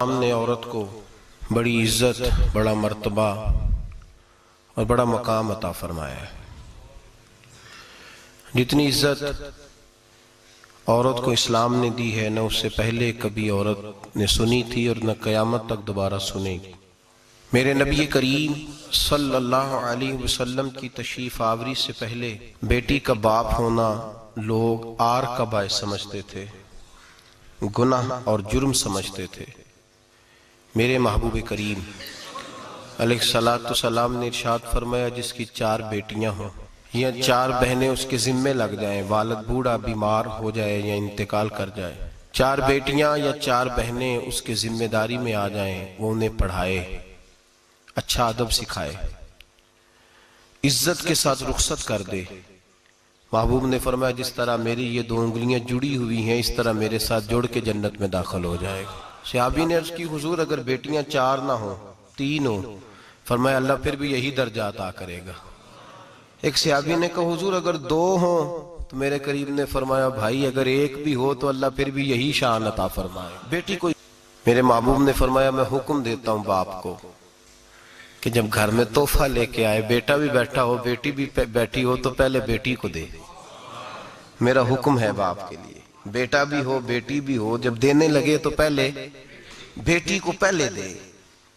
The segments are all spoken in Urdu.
اسلام نے عورت کو بڑی عزت، بڑا مرتبہ اور بڑا مقام عطا فرمایا ہے۔ جتنی عزت عورت کو اسلام نے دی ہے نہ اس سے پہلے کبھی عورت نے سنی تھی اور نہ قیامت تک دوبارہ سنے گی۔ میرے نبی کریم صلی اللہ علیہ وسلم کی تشریف آوری سے پہلے بیٹی کا باپ ہونا لوگ عار کا باعث سمجھتے تھے، گناہ اور جرم سمجھتے تھے۔ میرے محبوب کریم علیہ السلام نے ارشاد فرمایا جس کی 4 بیٹیاں ہوں یا 4 بہنیں اس کے ذمے لگ جائیں، والد بوڑھا بیمار ہو جائے یا انتقال کر جائے، 4 بیٹیاں یا 4 بہنیں اس کے ذمہ داری میں آ جائیں، وہ انہیں پڑھائے، اچھا ادب سکھائے، عزت کے ساتھ رخصت کر دے۔ محبوب نے فرمایا جس طرح میری یہ 2 انگلیاں جڑی ہوئی ہیں اس طرح میرے ساتھ جڑ کے جنت میں داخل ہو جائے گا۔ صحابی نے عرض کی حضور اگر بیٹیاں 4 نہ ہوں 3 ہوں، فرمایا اللہ پھر بھی یہی درجہ عطا کرے گا۔ ایک صحابی نے کہا حضور اگر 2 ہوں، تو میرے قریب نے فرمایا بھائی اگر 1 بھی ہو تو اللہ پھر بھی یہی شان عطا فرمائے بیٹی کو۔ میرے محبوب نے فرمایا میں حکم دیتا ہوں باپ کو کہ جب گھر میں تحفہ لے کے آئے، بیٹا بھی بیٹھا ہو بیٹی بھی بیٹھی ہو، تو پہلے بیٹی کو دے۔ میرا حکم ہے باپ کے لیے، بیٹا بھی ہو بیٹی بھی ہو، جب دینے لگے تو پہلے بیٹی کو پہلے دے،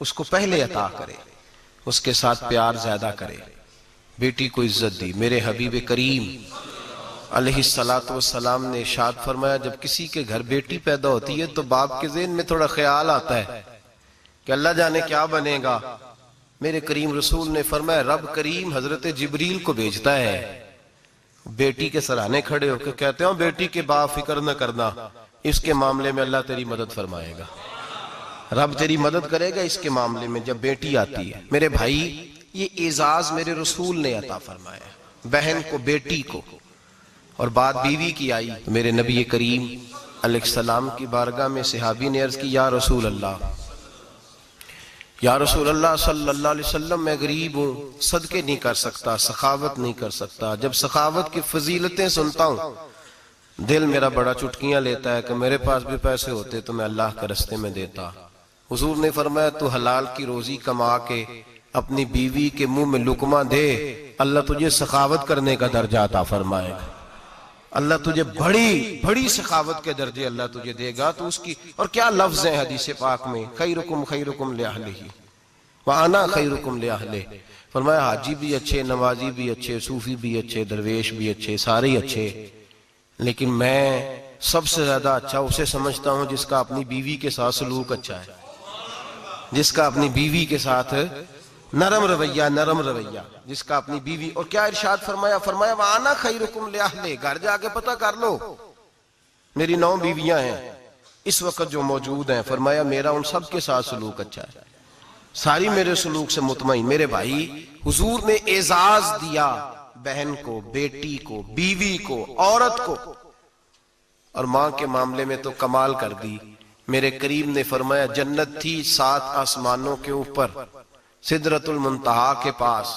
اس کو پہلے عطا کرے، اس کے ساتھ پیار زیادہ کرے، بیٹی کو عزت دی۔ میرے حبیب کریم علیہ السلام نے ارشاد فرمایا جب کسی کے گھر بیٹی پیدا ہوتی ہے تو باپ کے ذہن میں تھوڑا خیال آتا ہے کہ اللہ جانے کیا بنے گا۔ میرے کریم رسول نے فرمایا رب کریم حضرت جبریل کو بھیجتا ہے، بیٹی کے سرانے کھڑے ہو کے کہتے ہیں بیٹی کے باپ فکر نہ کرنا، اس کے معاملے میں اللہ تیری مدد فرمائے گا، رب تیری مدد کرے گا اس کے معاملے میں جب بیٹی آتی ہے۔ میرے بھائی یہ اعزاز میرے رسول نے عطا فرمایا، بہن کو بیٹی کو، اور بات بیوی کی آئی تو میرے نبی کریم علیہ السلام کی بارگاہ میں صحابی نے عرض کی یا رسول اللہ صلی اللہ علیہ وسلم میں غریب ہوں، صدقے نہیں کر سکتا، سخاوت نہیں کر سکتا۔ جب سخاوت کی فضیلتیں سنتا ہوں دل میرا بڑا چٹکیاں لیتا ہے کہ میرے پاس بھی پیسے ہوتے تو میں اللہ کے راستے میں دیتا۔ حضور نے فرمایا تو حلال کی روزی کما کے اپنی بیوی کے منہ میں لقمہ دے، اللہ تجھے سخاوت کرنے کا درجہ عطا فرمائے گا، اللہ تجھے بڑی سخاوت کے درجے اللہ تجھے دے گا۔ تو اس کی اور کیا لفظ ہیں حدیث پاک میں، خیرکم لأہلہ وَأَنَا خَيْرُكُمْ لِأَهْلِهِ، فرمایا حاجی بھی اچھے، نمازی بھی اچھے، صوفی بھی اچھے، درویش بھی اچھے، سارے ہی اچھے، لیکن میں سب سے زیادہ اچھا اسے سمجھتا ہوں جس کا اپنی بیوی کے ساتھ سلوک اچھا ہے، جس کا اپنی بیوی کے ساتھ نرم رویہ، جس کا اپنی بیوی۔ اور کیا ارشاد فرمایا وَأَنَا خَيْرُكُمْ لِأَهْلِهِ، گھر جا کے پتہ کر لو میری 9 بیویاں ہیں اس وقت جو موجود ہیں، فرمایا میرا ان سب کے ساتھ سلوک اچھا ہے، ساری میرے سلوک سے مطمئن۔ میرے بھائی حضور نے اعزاز دیا بہن کو، بیٹی کو، بیوی کو، عورت کو، اور ماں کے معاملے میں تو کمال کر دی۔ میرے کریم نے فرمایا جنت تھی 7 آسمانوں کے اوپر سدرۃ المنتہا کے پاس۔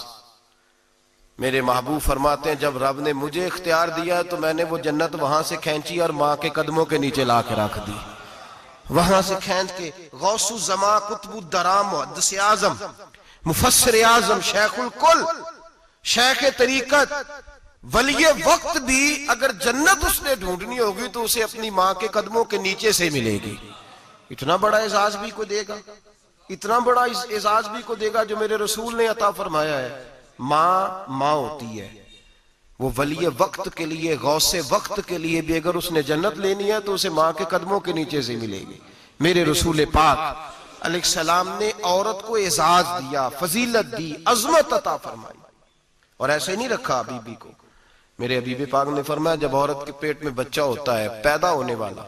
میرے محبوب فرماتے ہیں جب رب نے مجھے اختیار دیا تو میں نے وہ جنت وہاں سے کھینچی اور ماں کے قدموں کے نیچے لا کے رکھ دی، وہاں سے کھینچ کے۔ غوث الزمان قطب الدرام محدث اعظم مفسر اعظم شیخ الکل شیخ طریقت ولی وقت بھی اگر جنت اس نے ڈھونڈنی ہوگی تو اسے اپنی ماں کے قدموں کے نیچے سے ملے گی۔ اتنا بڑا اعزاز بھی کو دے گا، اتنا بڑا اعزاز بھی کو دے گا جو میرے رسول نے عطا فرمایا ہے۔ ماں ہوتی ہے، وہ ولی وقت کے لیے، غوث وقت کے لیے بھی اگر اس نے جنت لینی ہے تو اسے ماں کے قدموں کے نیچے سے ملے گی۔ میرے رسول پاک علیہ السلام نے عورت کو اعزاز دیا، فضیلت دی، عظمت عطا فرمائی، اور ایسے نہیں رکھا بی بی کو۔ میرے حبیب پاک نے فرمایا جب عورت کے پیٹ میں بچہ ہوتا ہے پیدا ہونے والا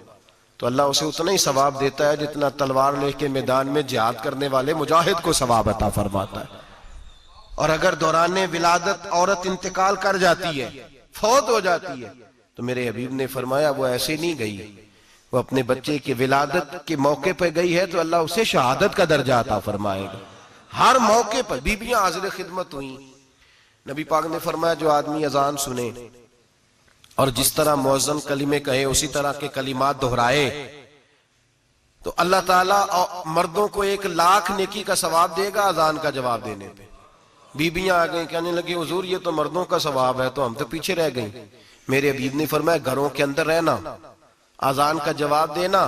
تو اللہ اسے اتنا ہی ثواب دیتا ہے جتنا تلوار لے کے میدان میں جہاد کرنے والے مجاہد کو ثواب عطا فرماتا ہے۔ اور اگر دوران ولادت عورت انتقال کر جاتی ہے، فوت ہو جاتی ہے، تو میرے حبیب نے فرمایا وہ ایسے نہیں گئی، وہ اپنے بچے کی ولادت کے موقع پہ گئی ہے تو اللہ اسے شہادت کا درجہ عطا فرمائے گا۔ ہر موقع پر بیویاں حاضر خدمت ہوئیں۔ نبی پاک نے فرمایا جو آدمی اذان سنے اور جس طرح مؤذن کلمے کہے اسی طرح کے کلمات دہرائے تو اللہ تعالیٰ مردوں کو 1,00,000 نیکی کا ثواب دے گا اذان کا جواب دینے پہ. بیبیاں آ گئیں کہنے لگی حضور یہ تو مردوں کا ثواب ہے تو ہم تو پیچھے رہ گئیں. میرے حبیب نے فرمایا گھروں کے اندر رہنا، اذان کا جواب دینا،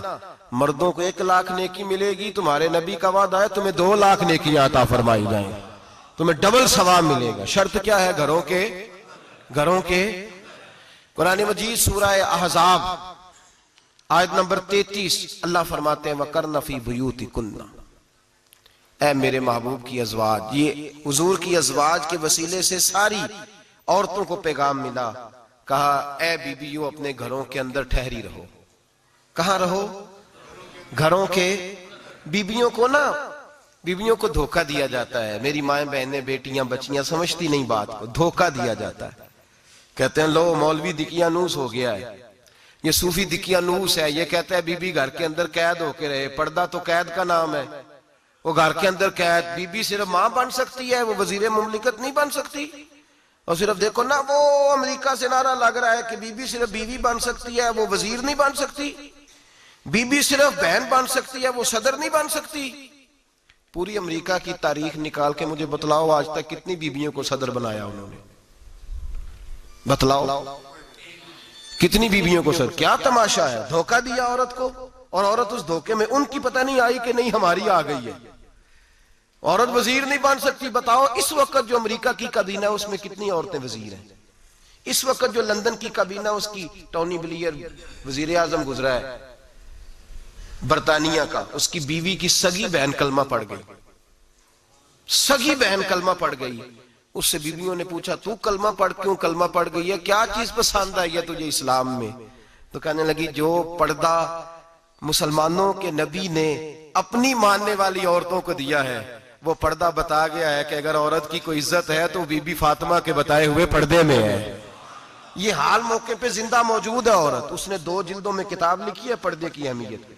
مردوں کو 1,00,000 نیکی ملے گی. تمہارے نبی کا وعدہ ہے تمہیں 2,00,000 نیکی عطا فرمائی جائیں، تمہیں ڈبل ثواب ملے گا. شرط کیا ہے؟ گھروں کے. قرآن مجید سورہ احزاب آیت نمبر 33 اللہ فرماتے ہیں وَقَرْنَ فِي بُيُوتِكُنَّ. اے میرے محبوب کی ازواج، یہ حضور کی ازواج کے وسیلے سے ساری عورتوں کو پیغام ملا. کہا اے بیویوں اپنے گھروں کے اندر ٹھہری رہو. کہاں رہو؟ گھروں کے. بیویوں کو دھوکہ دیا جاتا ہے. میری مائیں بہنیں بیٹیاں بچیاں سمجھتی نہیں بات کو، دھوکہ دیا جاتا ہے. کہتے ہیں لو مولوی دقیانوس ہو گیا ہے، یہ صوفی دقیانوس ہے، یہ کہتا ہے بی بی گھر کے اندر قید ہو کے رہے. پردہ تو قید کا نام ہے، وہ گھر کے اندر قید. بی بی صرف ماں بن سکتی ہے، وہ وزیر مملکت نہیں بن سکتی. اور صرف دیکھو نا وہ امریکہ سے نعرہ لگ رہا ہے کہ بی بی صرف بیوی بن سکتی ہے، وہ وزیر نہیں بن سکتی. بی بی صرف بہن بن سکتی ہے، وہ صدر نہیں بن سکتی. پوری امریکہ کی تاریخ نکال کے مجھے بتلاؤ آج تک کتنی بیویوں کو صدر بنایا انہوں نے؟ بتلاؤ کتنی بیویوں کو صدر. کیا تماشا ہے؟ دھوکہ دیا عورت کو، اور عورت اس دھوکے میں ان کی پتہ نہیں آئی کہ نہیں ہماری آ گئی ہے. عورت وزیر نہیں بن سکتی. بتاؤ اس وقت جو امریکہ کی کابینہ ہے اس میں کتنی عورتیں وزیر ہیں؟ اس وقت جو لندن کی کابینہ اس کی ٹونی بلیئر وزیر اعظم گزرا ہے برطانیہ کا، اس کی بیوی کی سگی بہن کلمہ پڑھ گئی. سگی بہن کلمہ پڑھ گئی. اس سے بیویوں نے پوچھا تو کلمہ پڑھ کیوں کلمہ پڑھ گئی ہے؟ کیا چیز پسند آئی ہے تجھے اسلام میں؟ تو کہنے لگی جو پردہ مسلمانوں کے نبی نے اپنی ماننے والی عورتوں کو دیا ہے وہ پردہ بتا گیا ہے کہ اگر عورت کی کوئی عزت ہے تو بی بی فاطمہ کے بتائے ہوئے پردے میں ہے. یہ حال موقع پہ زندہ موجود ہے عورت. اس نے 2 جلدوں میں کتاب لکھی ہے پردے کی اہمیت پہ.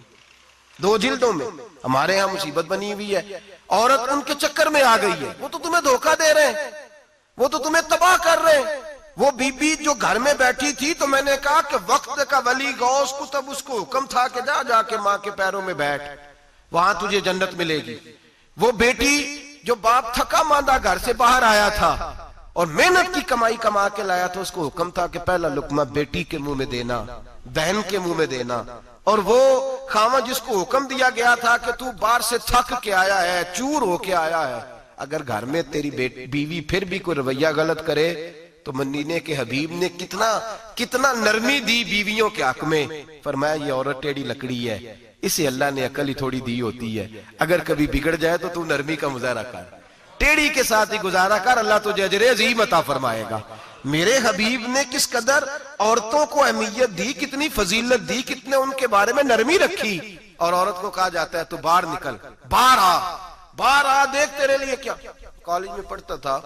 2 جلدوں میں. ہمارے ہاں مصیبت بنی ہوئی ہے، عورت ان کے چکر میں آ گئی ہے. وہ تو تمہیں دھوکہ دے رہے ہیں، وہ تو تمہیں تباہ کر رہے ہیں. وہ بی بی جو گھر میں بیٹھی تھی تو میں نے کہا کہ وقت کا ولی غوث کتب اس کو حکم تھا کہ جا کے ماں کے پیروں میں بیٹھ، وہاں تجھے جنت ملے گی. وہ بیٹی جو باپ تھکا ماندہ گھر سے باہر آیا تھا اور محنت کی کمائی کما کے لایا تھا، اس کو حکم تھا کہ پہلا لقمہ بیٹی کے منہ میں دینا، بہن کے منہ میں دینا. اور وہ خاوند جس کو حکم دیا گیا تھا کہ تو باہر سے تھک کے آیا ہے، چور ہو کے آیا ہے، اگر گھر میں تیری بیوی پھر بھی کوئی رویہ غلط کرے تو مدینے کے حبیب نے کتنا نرمی دی بیویوں کے حق میں. فرمایا یہ عورت ٹیڑھی لکڑی ہے، اسے اللہ نے عقل ہی تھوڑی دی ہوتی ہے، اگر کبھی بگڑ جائے تو نرمی کا مظاہرہ کر، ٹیڑھی کے ساتھ ہی گزارا کر، اللہ تجھے اجر عظیم عطا فرمائے گا. میرے حبیب نے کس قدر عورتوں کو اہمیت دی، کتنی فضیلت دی، کتنے ان کے بارے میں نرمی رکھی. اور عورت کو کہا جاتا ہے تو باہر نکل، باہر آ دیکھ تیرے لیے کیا. کالج میں پڑھتا تھا،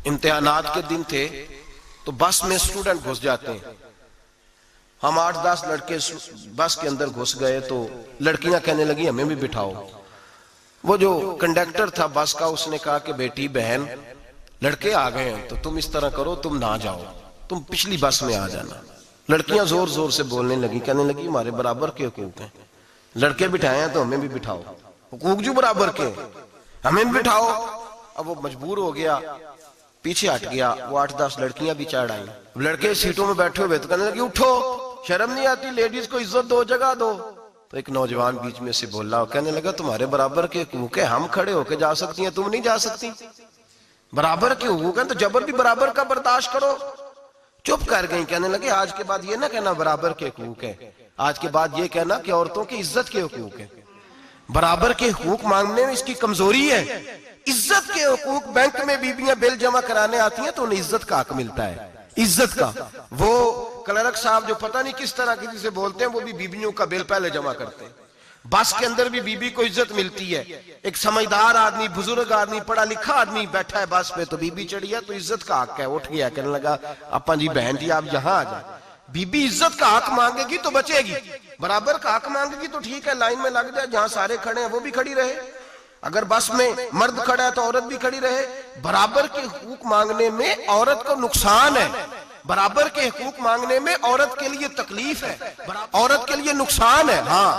امتحانات کے دن تھے تو بس میں اسٹوڈنٹ گھس جاتے ہیں. ہم 8-10 لڑکے بس کے اندر گھس گئے تو لڑکیاں کہنے لگی ہمیں بھی بٹھاؤ. وہ جو کنڈکٹر تھا بس کا اس نے کہا کہ بیٹی بہن لڑکے آ گئے ہیں تو تم اس طرح کرو، تم نہ جاؤ، تم پچھلی بس میں آ جانا. لڑکیاں زور زور سے بولنے لگی، کہنے لگی ہمارے برابر کے حقوق ہیں، لڑکے بٹھائے ہیں تو ہمیں بھی بٹھاؤ، حقوق جو برابر کے ہمیں بھی بٹھاؤ. اب وہ مجبور ہو گیا، پیچھے ہٹ گیا. وہ 8-10 لڑکیاں بھی چڑھ آئیں. لڑکے سیٹوں میں بیٹھے ہوئے تو کہنے لگی اٹھو، شرم نہیں آتی، لیڈیز کو عزت دو، جگہ دو. تو ایک نوجوان بیچ میں سے بولا، کہنے لگا تمہارے برابر کے حقوق ہیں، ہم کھڑے ہو کے جا سکتی ہیں، تم نہیں جا سکتی. برابر کے حقوق ہیں تو جبر بھی برابر کا برداشت کرو. چپ کر گئیں. کہنے لگے آج کے بعد یہ نہ کہنا برابر کے حقوق ہیں، آج کے بعد یہ کہنا کہ عورتوں کی عزت کے حقوق ہیں. برابر کے حقوق مانگنے میں اس کی کمزوری ہے. عزت کے حقوق، بینک میں بیویاں بل جمع کرانے آتی ہیں تو انہیں عزت کا حق ملتا ہے، عزت کا. وہ کلرک صاحب جو پتہ نہیں کس طرح کسی سے بولتے ہیں وہ بھی بیویوں کا بل پہلے جمع کرتے ہیں. بس کے اندر بھی بیوی کو عزت ملتی ہے. ایک سمجھدار آدمی، بزرگ آدمی، پڑھا لکھا آدمی بیٹھا ہے بس پہ تو بیوی چڑھی ہے تو عزت کا حق ہے. اٹھ گیا، کہنے لگا اپا جی بہن جی آپ یہاں آ جائیں. بیوی عزت کا حق مانگے گی تو بچے گی، برابر کا حق مانگے گی تو ٹھیک ہے لائن میں لگ جائے، جہاں سارے کھڑے ہیں وہ بھی کھڑی رہے. اگر بس میں مرد کھڑا ہے تو عورت بھی کھڑی رہے. برابر کے حقوق مانگنے میں عورت کو نقصان ہے، برابر کے حقوق مانگنے میں عورت کے لیے تکلیف ہے، عورت کے لیے نقصان ہے. ہاں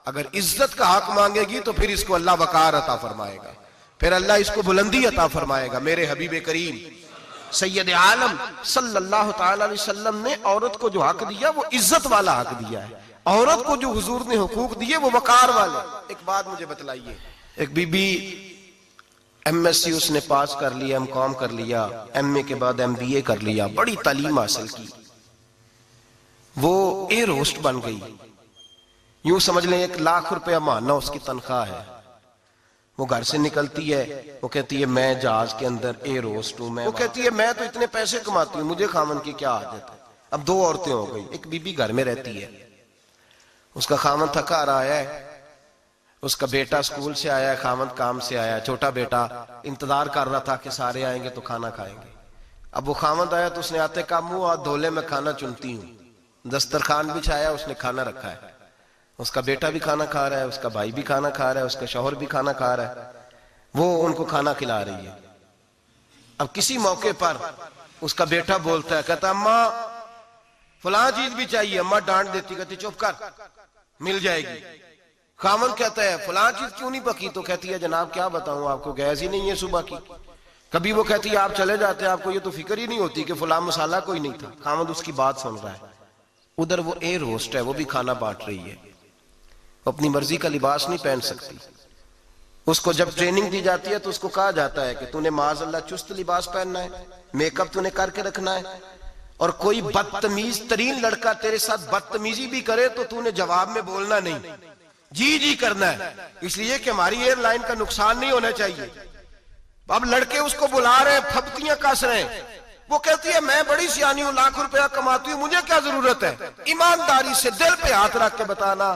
اگر عزت کا حق مانگے گی تو پھر اس کو اللہ وقار عطا فرمائے گا، پھر اللہ اس کو بلندی عطا فرمائے گا. میرے حبیب کریم سید عالم صلی اللہ تعالی علیہ وسلم نے عورت کو جو حق دیا وہ عزت والا حق دیا ہے. عورت کو جو حضور نے حقوق دیے وہ وقار والے. ایک بات مجھے بتلائیے، ایک B B M S C اس نے پاس کر لیا، ایم کام کر لیا، ایم اے کے بعد ایم بی اے کر لیا، بڑی تعلیم حاصل کی، وہ ایئر ہوسٹ بن گئی. یوں سمجھ لیں 1 لاکھ روپیہ ماہانہ اس کی تنخواہ ہے. وہ گھر سے نکلتی ہے، وہ کہتی ہے میں جہاز کے اندر ایئر ہوسٹ ہوں. وہ کہتی ہے میں تو اتنے پیسے کماتی ہوں، مجھے خامن کی کیا عادت ہے. اب 2 عورتیں ہو گئی. ایک بی بی گھر میں رہتی ہے، اس کا خامن تھکا رہا ہے، اس کا بیٹا اسکول سے آیا ہے، خامن کام سے آیا ہے، چھوٹا بیٹا انتظار کر رہا تھا کہ سارے آئیں گے تو کھانا کھائیں گے. اب وہ خامن آیا تو اس نے آتے کا منہ ہاتھ دھو لے، میں کھانا چنتی ہوں. دسترخوان بچھایا، اس نے کھانا رکھا ہے، اس کا بیٹا بھی کھانا کھا رہا ہے، اس کا بھائی بھی کھانا کھا رہا ہے، اس کا شوہر بھی کھانا کھا رہا ہے، وہ ان کو کھانا کھلا رہی ہے. اب کسی موقع پر اس کا بیٹا بولتا ہے، کہتا اماں فلاں چیز بھی چاہیے. اماں ڈانٹ دیتی، کہتی چپ کر، مل جائے گی. خامن کہتا ہے فلاں چیز کیوں نہیں پکی؟ تو کہتی ہے جناب کیا بتاؤں آپ کو، گیس ہی نہیں ہے صبح کی. کبھی وہ کہتی ہے آپ چلے جاتے ہیں، آپ کو یہ تو فکر ہی نہیں ہوتی کہ فلاں مسالہ کوئی نہیں تھا. خامن اس کی بات سن رہا ہے. ادھر وہ ایئر ہوسٹ ہے، وہ بھی کھانا بانٹ رہی ہے، وہ اپنی مرضی کا لباس نہیں پہن سکتی. اس کو جب ٹریننگ دی جاتی ہے تو اس کو کہا جاتا ہے کہ تو نے معاذ اللہ چست لباس پہننا ہے، میک اپ تو نے کر کے رکھنا ہے، اور کوئی بدتمیز ترین لڑکا تیرے ساتھ بدتمیزی بھی کرے تو نے جواب میں بولنا نہیں، جی جی کرنا ہے، اس لیے کہ ہماری ایئر لائن کا نقصان نہیں ہونا چاہیے. اب لڑکے اس کو بلا رہے ہیں، پھپتیاں کس رہے ہیں. وہ کہتی ہے میں بڑی سیانی ہوں، لاکھ روپیہ کماتی ہوں، مجھے کیا ضرورت ہے. ایمانداری سے دل پہ ہاتھ رکھ کے بتانا،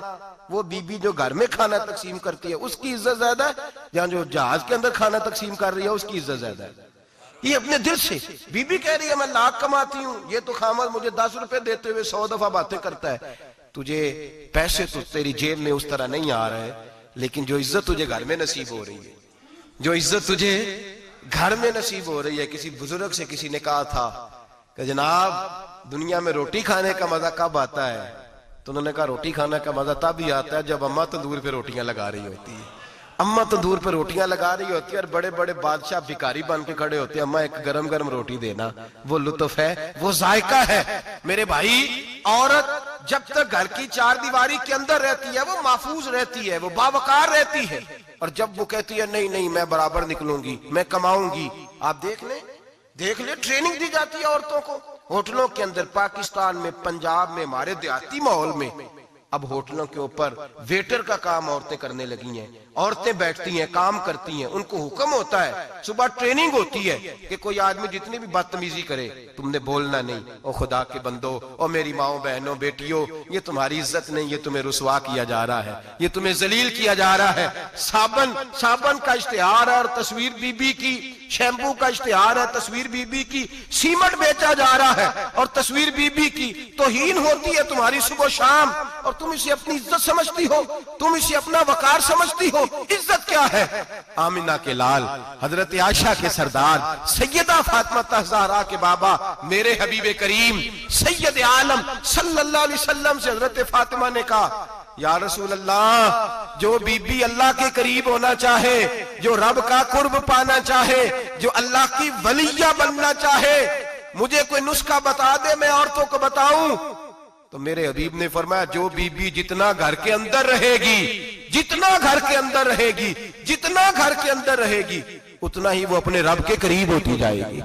وہ بی بی جو گھر میں کھانا تقسیم کرتی ہے اس کی عزت زیادہ ہے یا جو جہاز کے اندر کھانا تقسیم کر رہی ہے اس کی عزت زیادہ ہے؟ یہ اپنے دل سے بی بی کہہ رہی ہے میں لاکھ کماتی ہوں، یہ تو خامد مجھے 10 روپے دیتے ہوئے 100 دفعہ باتیں کرتا ہے. تجھے پیسے تو تیری جیب میں اس طرح نہیں آ رہے، لیکن جو عزت تجھے گھر میں نصیب ہو رہی ہے، جو عزت تجھے گھر میں نصیب ہو رہی ہے. کسی بزرگ سے کسی نے کہا تھا کہ جناب دنیا میں روٹی کھانے کا مزہ کب آتا ہے؟ تو انہوں نے کہا روٹی کھانے کا مزہ تب ہی آتا ہے جب اماں تندور پہ روٹیاں لگا رہی ہوتی ہے. اماں تندور پہ روٹیاں لگا رہی ہوتی ہے اور بڑے بڑے بادشاہ بھکاری بن کے کھڑے ہوتے ہیں، اماں ایک گرم گرم روٹی دینا. وہ لطف ہے، وہ ذائقہ ہے. میرے بھائی عورت جب تک گھر کی 4 دیواری کے اندر رہتی ہے وہ محفوظ رہتی ہے، وہ باوقار رہتی ہے. اور جب وہ کہتی ہے نہیں نہیں میں برابر نکلوں گی، میں کماؤں گی. آپ دیکھ لیں ٹریننگ دی جاتی ہے عورتوں کو ہوٹلوں کے اندر. پاکستان میں، پنجاب میں، ہمارے دیہاتی ماحول میں اب ہوٹلوں کے اوپر ویٹر کا کام عورتیں کرنے لگی ہیں. عورتیں بیٹھتی ہیں، کام کرتی ہیں، ان کو حکم ہوتا ہے، صبح ٹریننگ ہوتی ہے کہ کوئی آدمی جتنی بھی بدتمیزی کرے تم نے بولنا نہیں. او خدا کے بندو، او میری ماؤں بہنوں بیٹیوں، یہ تمہاری عزت نہیں، یہ تمہیں رسوا کیا جا رہا ہے، یہ تمہیں ذلیل کیا جا رہا ہے. صابن کا اشتہار ہے اور تصویر بی بی کی، شیمپو کا اشتہار ہے تصویر بی بی کی، سیمنٹ بیچا جا رہا ہے اور تصویر بی بی کی. توہین ہوتی ہے تمہاری صبح و شام اور تم اسے اپنی عزت سمجھتی ہو، تم اسے اپنا وقار سمجھتی ہو. عزت کیا ہے؟ آمنہ کے لال، حضرت عائشہ کے سردار، سیدہ فاطمہ زہرا کے بابا، میرے حبیب کریم سید عالم صلی اللہ علیہ وسلم سے حضرت فاطمہ نے کہا یا رسول اللہ، جو بی بی اللہ کے قریب ہونا چاہے، جو رب کا قرب پانا چاہے، جو اللہ کی ولیہ بننا چاہے، مجھے کوئی نسخہ بتا دے میں عورتوں کو بتاؤں. تو میرے حبیب نے فرمایا جو بی بی جتنا گھر کے اندر رہے گی، جتنا گھر کے اندر رہے گی، جتنا گھر کے اندر رہے گی، اتنا ہی وہ اپنے رب کے قریب ہوتی جائے گی،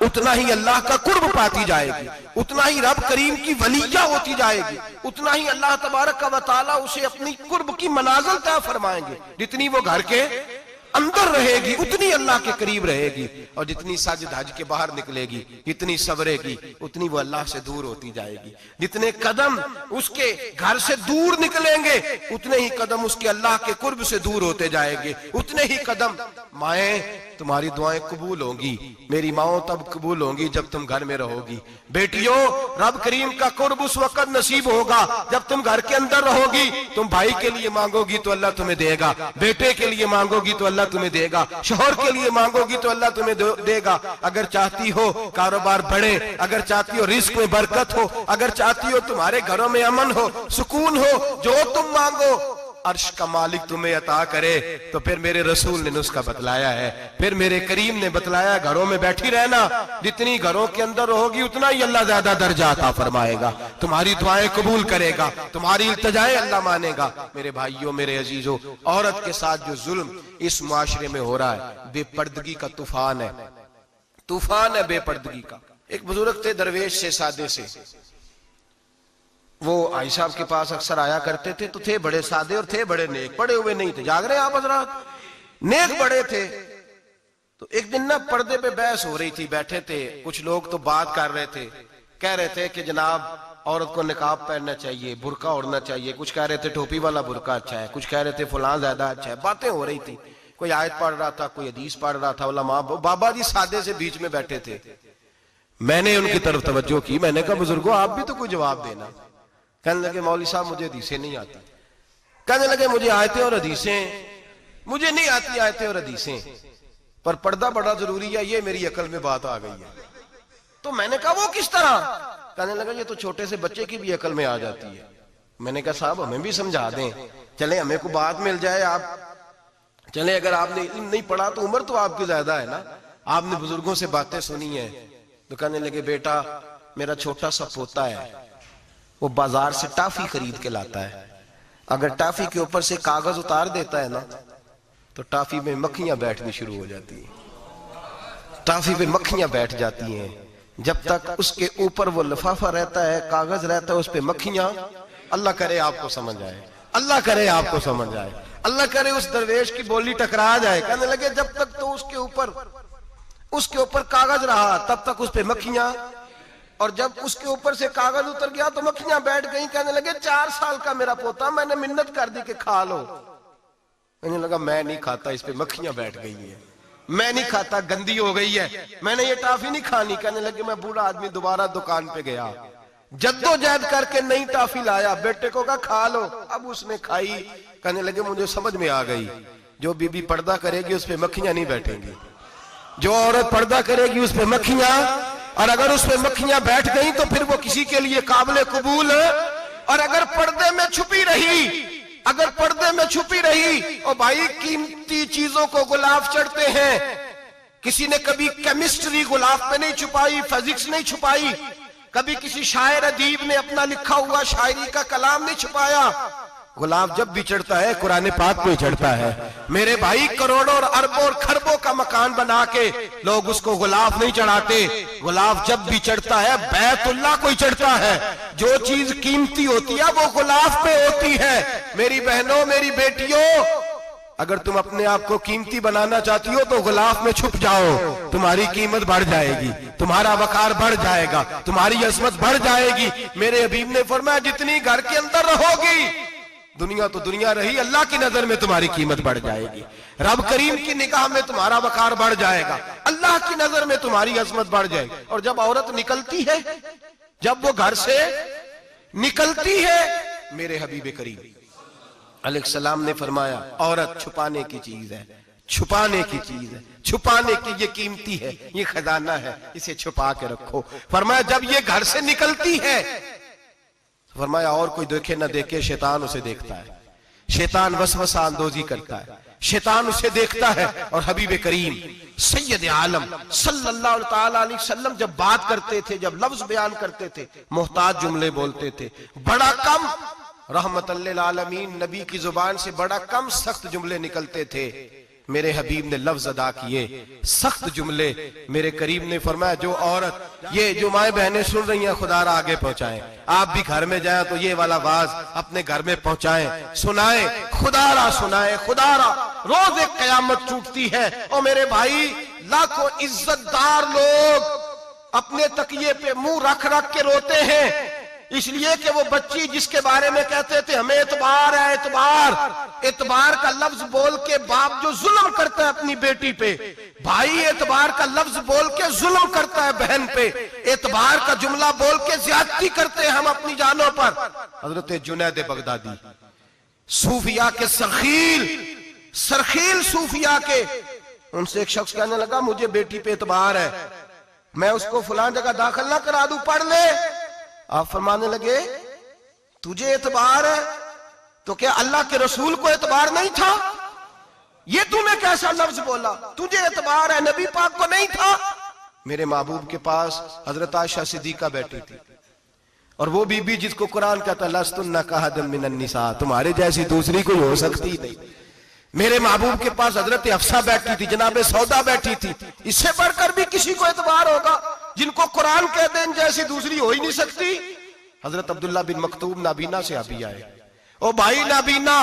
اتنا ہی اللہ کا قرب پاتی جائے گی، اتنا ہی رب کریم کی ولیہ ہوتی جائے گی، اتنا ہی اللہ تبارک و تعالیٰ اسے اپنی قرب کی منازل طے فرمائیں گے. جتنی وہ گھر کے اندر رہے گی اتنی اللہ کے قریب رہے گی، اور جتنی سج دھج کے باہر نکلے گی، جتنی سورے گی، اتنی وہ اللہ سے دور ہوتی جائے گی. جتنے قدم اس کے گھر سے دور نکلیں گے اتنے ہی قدم اس کے اللہ کے قرب سے دور ہوتے جائیں گے. اتنے ہی قدم مائیں تمہاری دعائیں قبول ہوں گی، میری ماؤں تب قبول ہوں گی جب تم گھر میں رہو گی۔ بیٹیوں، رب کریم کا قرب اس وقت نصیب ہوگا جب تم گھر کے اندر رہو گی۔ تم بھائی کے لیے مانگو گی تو اللہ تمہیں دے گا، بیٹے کے لیے مانگو گی تو اللہ تمہیں دے گا، شوہر کے لیے مانگو گی تو اللہ تمہیں دے گا۔ اگر چاہتی ہو کاروبار بڑھے، اگر چاہتی ہو رزق میں برکت ہو، اگر چاہتی ہو تمہارے گھروں میں امن ہو، سکون ہو، جو تم مانگو عرش کا مالک تمہیں عطا کرے۔ تو پھر میرے رسول نے نسخہ بتلایا ہے، پھر میرے کریم نے بتلایا، گھروں میں بیٹھی رہنا، جتنی گھروں کے اندر رہوگی اتنا ہی اللہ زیادہ درجہ عطا فرمائے گا، تمہاری دعائیں قبول کرے گا، تمہاری التجائیں اللہ مانے گا۔ میرے بھائیوں، میرے عزیزوں، عورت کے ساتھ جو ظلم اس معاشرے میں ہو رہا ہے، بے پردگی کا طوفان ہے، طوفان ہے بے پردگی کا۔ ایک بزرگ تھے درویش سے، سادے سے، وہ آئی صاحب کے پاس اکثر آیا کرتے تھے، تو تھے بڑے سادے اور تھے بڑے نیک، پڑے ہوئے نہیں تھے، جاگ رہے ہیں آپ حضرات، نیک بڑے تھے۔ تو ایک دن پردے پہ بحث ہو رہی تھی، بیٹھے تھے کچھ لوگ تو بات کر رہے تھے، کہہ رہے تھے کہ جناب عورت کو نقاب پہننا چاہیے، برقع اوڑھنا چاہیے، کچھ کہہ رہے تھے ٹوپی والا برقع اچھا ہے، کچھ کہہ رہے تھے فلاں زیادہ اچھا ہے، باتیں ہو رہی تھی، کوئی آیت پڑھ رہا تھا، کوئی حدیث پڑھ رہا تھا، علماء بابا جی سادے سے بیچ میں بیٹھے تھے۔ میں نے ان کی طرف توجہ کی، میں نے کہا بزرگوں آپ بھی تو کوئی جواب دینا۔ کہنے لگے مولوی صاحب مجھے حدیثیں نہیں آتی، کہنے لگے مجھے آیتیں اور حدیثیں مجھے نہیں آتی، آیتیں اور حدیثیں، پر پردہ بڑا ضروری ہے، یہ میری عقل میں بات آ گئی ہے۔ تو میں نے کہا وہ کس طرح؟ کہنے لگا یہ تو چھوٹے سے بچے کی بھی عقل میں آ جاتی ہے۔ میں نے کہا صاحب ہمیں بھی سمجھا دیں، چلیں ہمیں کو بات مل جائے، آپ چلیں، اگر آپ نے علم نہیں پڑھا تو عمر تو آپ کی زیادہ ہے نا، آپ نے بزرگوں سے باتیں سنی ہیں۔ تو کہنے لگے بیٹا میرا چھوٹا سا پوتا ہے، وہ بازار سے ٹافی خرید کے لاتا ہے، اگر ٹافی کے اوپر سے کاغذ اتار دیتا ہے نا تو ٹافی میں مکھیاں بیٹھنی شروع ہو جاتی ہیں، ٹافی میں مکھیاں بیٹھ جاتی ہیں، جب تک اس کے اوپر وہ لفافہ رہتا ہے، کاغذ رہتا ہے، اس پہ مکھیاں، اللہ کرے آپ کو سمجھ آئے، اللہ کرے آپ کو سمجھ آئے، اللہ کرے اس درویش کی بولی ٹکرا جائے۔ کہنے لگے جب تک تو اس کے اوپر کاغذ رہا تب تک اس پہ مکھیاں، اور جب اس کے اوپر سے کاغذ اتر گیا تو مکھیاں بیٹھ گئیں۔ کہنے لگے 4 سال کا میرا پوتا، میں نے منت کر دی کہ کھا لو، کہنے لگا میں نہیں کھاتا، اس پہ مکھیاں بیٹھ گئی ہیں، میں نہیں کھاتا، گندی ہو گئی ہے، میں نے یہ ٹافی نہیں کھانی۔ کہنے لگے میں بوڑھا آدمی دوبارہ دکان پہ گیا، جدوجہد کر کے نئی ٹافی لایا، بیٹے کو کہا کھا لو، اب اس نے کھائی۔ کہنے لگے مجھے سمجھ میں آ گئی، جو بی بی پردہ کرے گی اس پہ مکھیاں نہیں بیٹھیں گی، جو عورت پردہ کرے گی اس پہ مکھیاں، اور اگر اس پہ مکھیاں بیٹھ گئیں تو پھر وہ کسی کے لیے قابل قبول ہے۔ اور اگر پردے میں چھپی رہی اور بھائی قیمتی چیزوں کو غلاف چڑھتے ہیں، کسی نے کبھی کیمسٹری غلاف پہ نہیں چھپائی، فزکس نہیں چھپائی، کبھی کسی شاعر ادیب نے اپنا لکھا ہوا شاعری کا کلام نہیں چھپایا، غلاف جب بھی چڑھتا ہے قرآن پاک پہ چڑھتا ہے۔ میرے بھائی کروڑوں اور اربوں اور خربوں کا مکان بنا کے لوگ اس کو غلاف نہیں چڑھاتے، غلاف جب بھی چڑھتا ہے بیت اللہ کو ہی چڑھتا ہے۔ جو چیز قیمتی ہوتی ہے وہ غلاف پہ ہوتی ہے۔ میری بہنوں، میری بیٹیوں، اگر تم اپنے آپ کو قیمتی بنانا چاہتی ہو تو غلاف میں چھپ جاؤ، تمہاری قیمت بڑھ جائے گی، تمہارا وقار بڑھ جائے گا، تمہاری عظمت بڑھ جائے گی۔ میرے حبیب نے فرمایا جتنی گھر کے اندر رہو گی، دنیا تو دنیا رہی، اللہ کی نظر میں تمہاری قیمت بڑھ جائے گی، رب کریم کی نگاہ میں تمہارا وقار بڑھ جائے گا، اللہ کی نظر میں تمہاری عظمت بڑھ جائے گی۔ اور جب عورت نکلتی ہے، جب وہ گھر سے نکلتی ہے، میرے حبیب کریم علیہ السلام نے فرمایا عورت چھپانے کی چیز ہے، چھپانے کی چیز ہے، چھپانے کی، یہ قیمتی ہے، یہ خزانہ ہے، اسے چھپا کے رکھو۔ فرمایا جب یہ گھر سے نکلتی ہے، فرمایا اور کوئی دیکھے نہ دیکھے، شیطان اسے دیکھتا ہے، شیطان وسوسہ اندوزی کرتا ہے، شیطان اسے دیکھتا ہے۔ اور حبیب کریم سید عالم صلی اللہ تعالی علیہ وسلم جب بات کرتے تھے، جب لفظ بیان کرتے تھے، محتاج جملے بولتے تھے، بڑا کم، رحمت للعالمین نبی کی زبان سے بڑا کم سخت جملے نکلتے تھے۔ میرے حبیب نے لفظ ادا کیے، سخت جملے۔ میرے کریم نے فرمایا جو عورت، یہ جو مائیں بہنیں سن رہی ہیں خدا را آگے پہنچائیں، آپ بھی گھر میں جائیں تو یہ والا واز اپنے گھر میں پہنچائیں، سنائیں، خدا را سنائیں، خدا را۔ روز ایک قیامت ٹوٹتی ہے، اور میرے بھائی لاکھوں عزت دار لوگ اپنے تکیے پہ منہ رکھ رکھ کے روتے ہیں، اس لیے کہ وہ بچی جس کے بارے میں کہتے تھے ہمیں اعتبار ہے، اعتبار کا لفظ بول کے باپ جو ظلم کرتا ہے اپنی بیٹی پہ، بھائی اعتبار کا لفظ بول کے ظلم کرتا ہے بہن پہ، اعتبار کا جملہ بول کے زیادتی کرتے ہیں ہم اپنی جانوں پر۔ حضرت جنید بغدادی صوفیاء کے سرخیل صوفیاء کے، ان سے ایک شخص کہنے لگا مجھے بیٹی پہ اعتبار ہے، میں اس کو فلان جگہ داخل نہ کرا دوں، پڑھ لے۔ آپ فرمانے لگے تجھے اعتبار ہے تو کیا اللہ کے رسول کو اعتبار نہیں تھا؟ یہ تو نے کیسا لفظ بولا؟ تجھے اعتبار ہے، نبی پاک کو نہیں تھا؟ میرے محبوب کے پاس حضرت عائشہ صدیقہ بیٹھی تھی، اور وہ بی بی جس کو قرآن کہتا لستن کاحد من النساء، تمہارے جیسی دوسری کوئی ہو سکتی نہیں۔ میرے محبوب کے پاس حضرت حفصہ بیٹھی تھی، جناب سودا بیٹھی تھی، اس سے بڑھ کر بھی کسی کو اعتبار ہوگا جن کو قرآن کہتے ہیں جیسی دوسری ہو ہی نہیں سکتی۔ حضرت عبداللہ بن مکتوم نابینا سے آبی آئے، او بھائی نابینا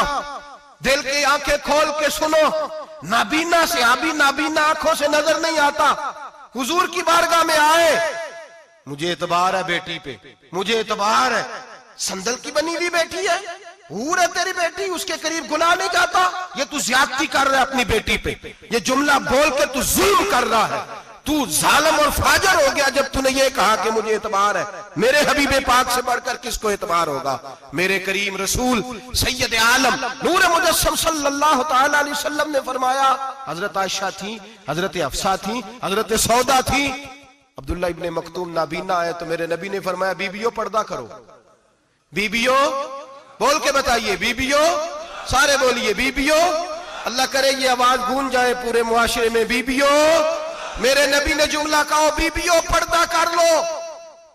دل کی آنکھیں کھول کے سنو، نابینا سے آبی، نابینا آنکھوں سے نظر نہیں آتا، حضور کی بارگاہ میں آئے، مجھے اعتبار ہے بیٹی پہ، مجھے اعتبار ہے، سندل کی بنی ہوئی بیٹی ہے، حور ہے تیری بیٹی، اس کے قریب گناہ نہیں جاتا، یہ تو زیادتی کر رہا ہے اپنی بیٹی پہ، یہ جملہ بول کے تو ظلم کر رہا ہے، تو ظالم اور فاجر ہو گیا جب تو نے یہ کہا کہ مجھے اعتبار ہے۔ میرے حبیب پاک سے بڑھ کر کس کو اعتبار ہوگا؟ میرے کریم رسول سید عالم نور مجسم صلی اللہ تعالی علیہ وسلم نے فرمایا، حضرت عائشہ تھی، حضرت حفصہ تھی، حضرت سودا تھی، عبداللہ ابن مکتوم نابینا آئے تو میرے نبی نے فرمایا بیبیوں پردہ کرو، بیبیوں بول کے بتائیے، بیبیوں سارے بولیے، بیبیوں، اللہ کرے یہ آواز گونج جائے پورے معاشرے میں، بیبیوں۔ میرے نبی نے جملہ کہا بیبیوں پردہ کر لو،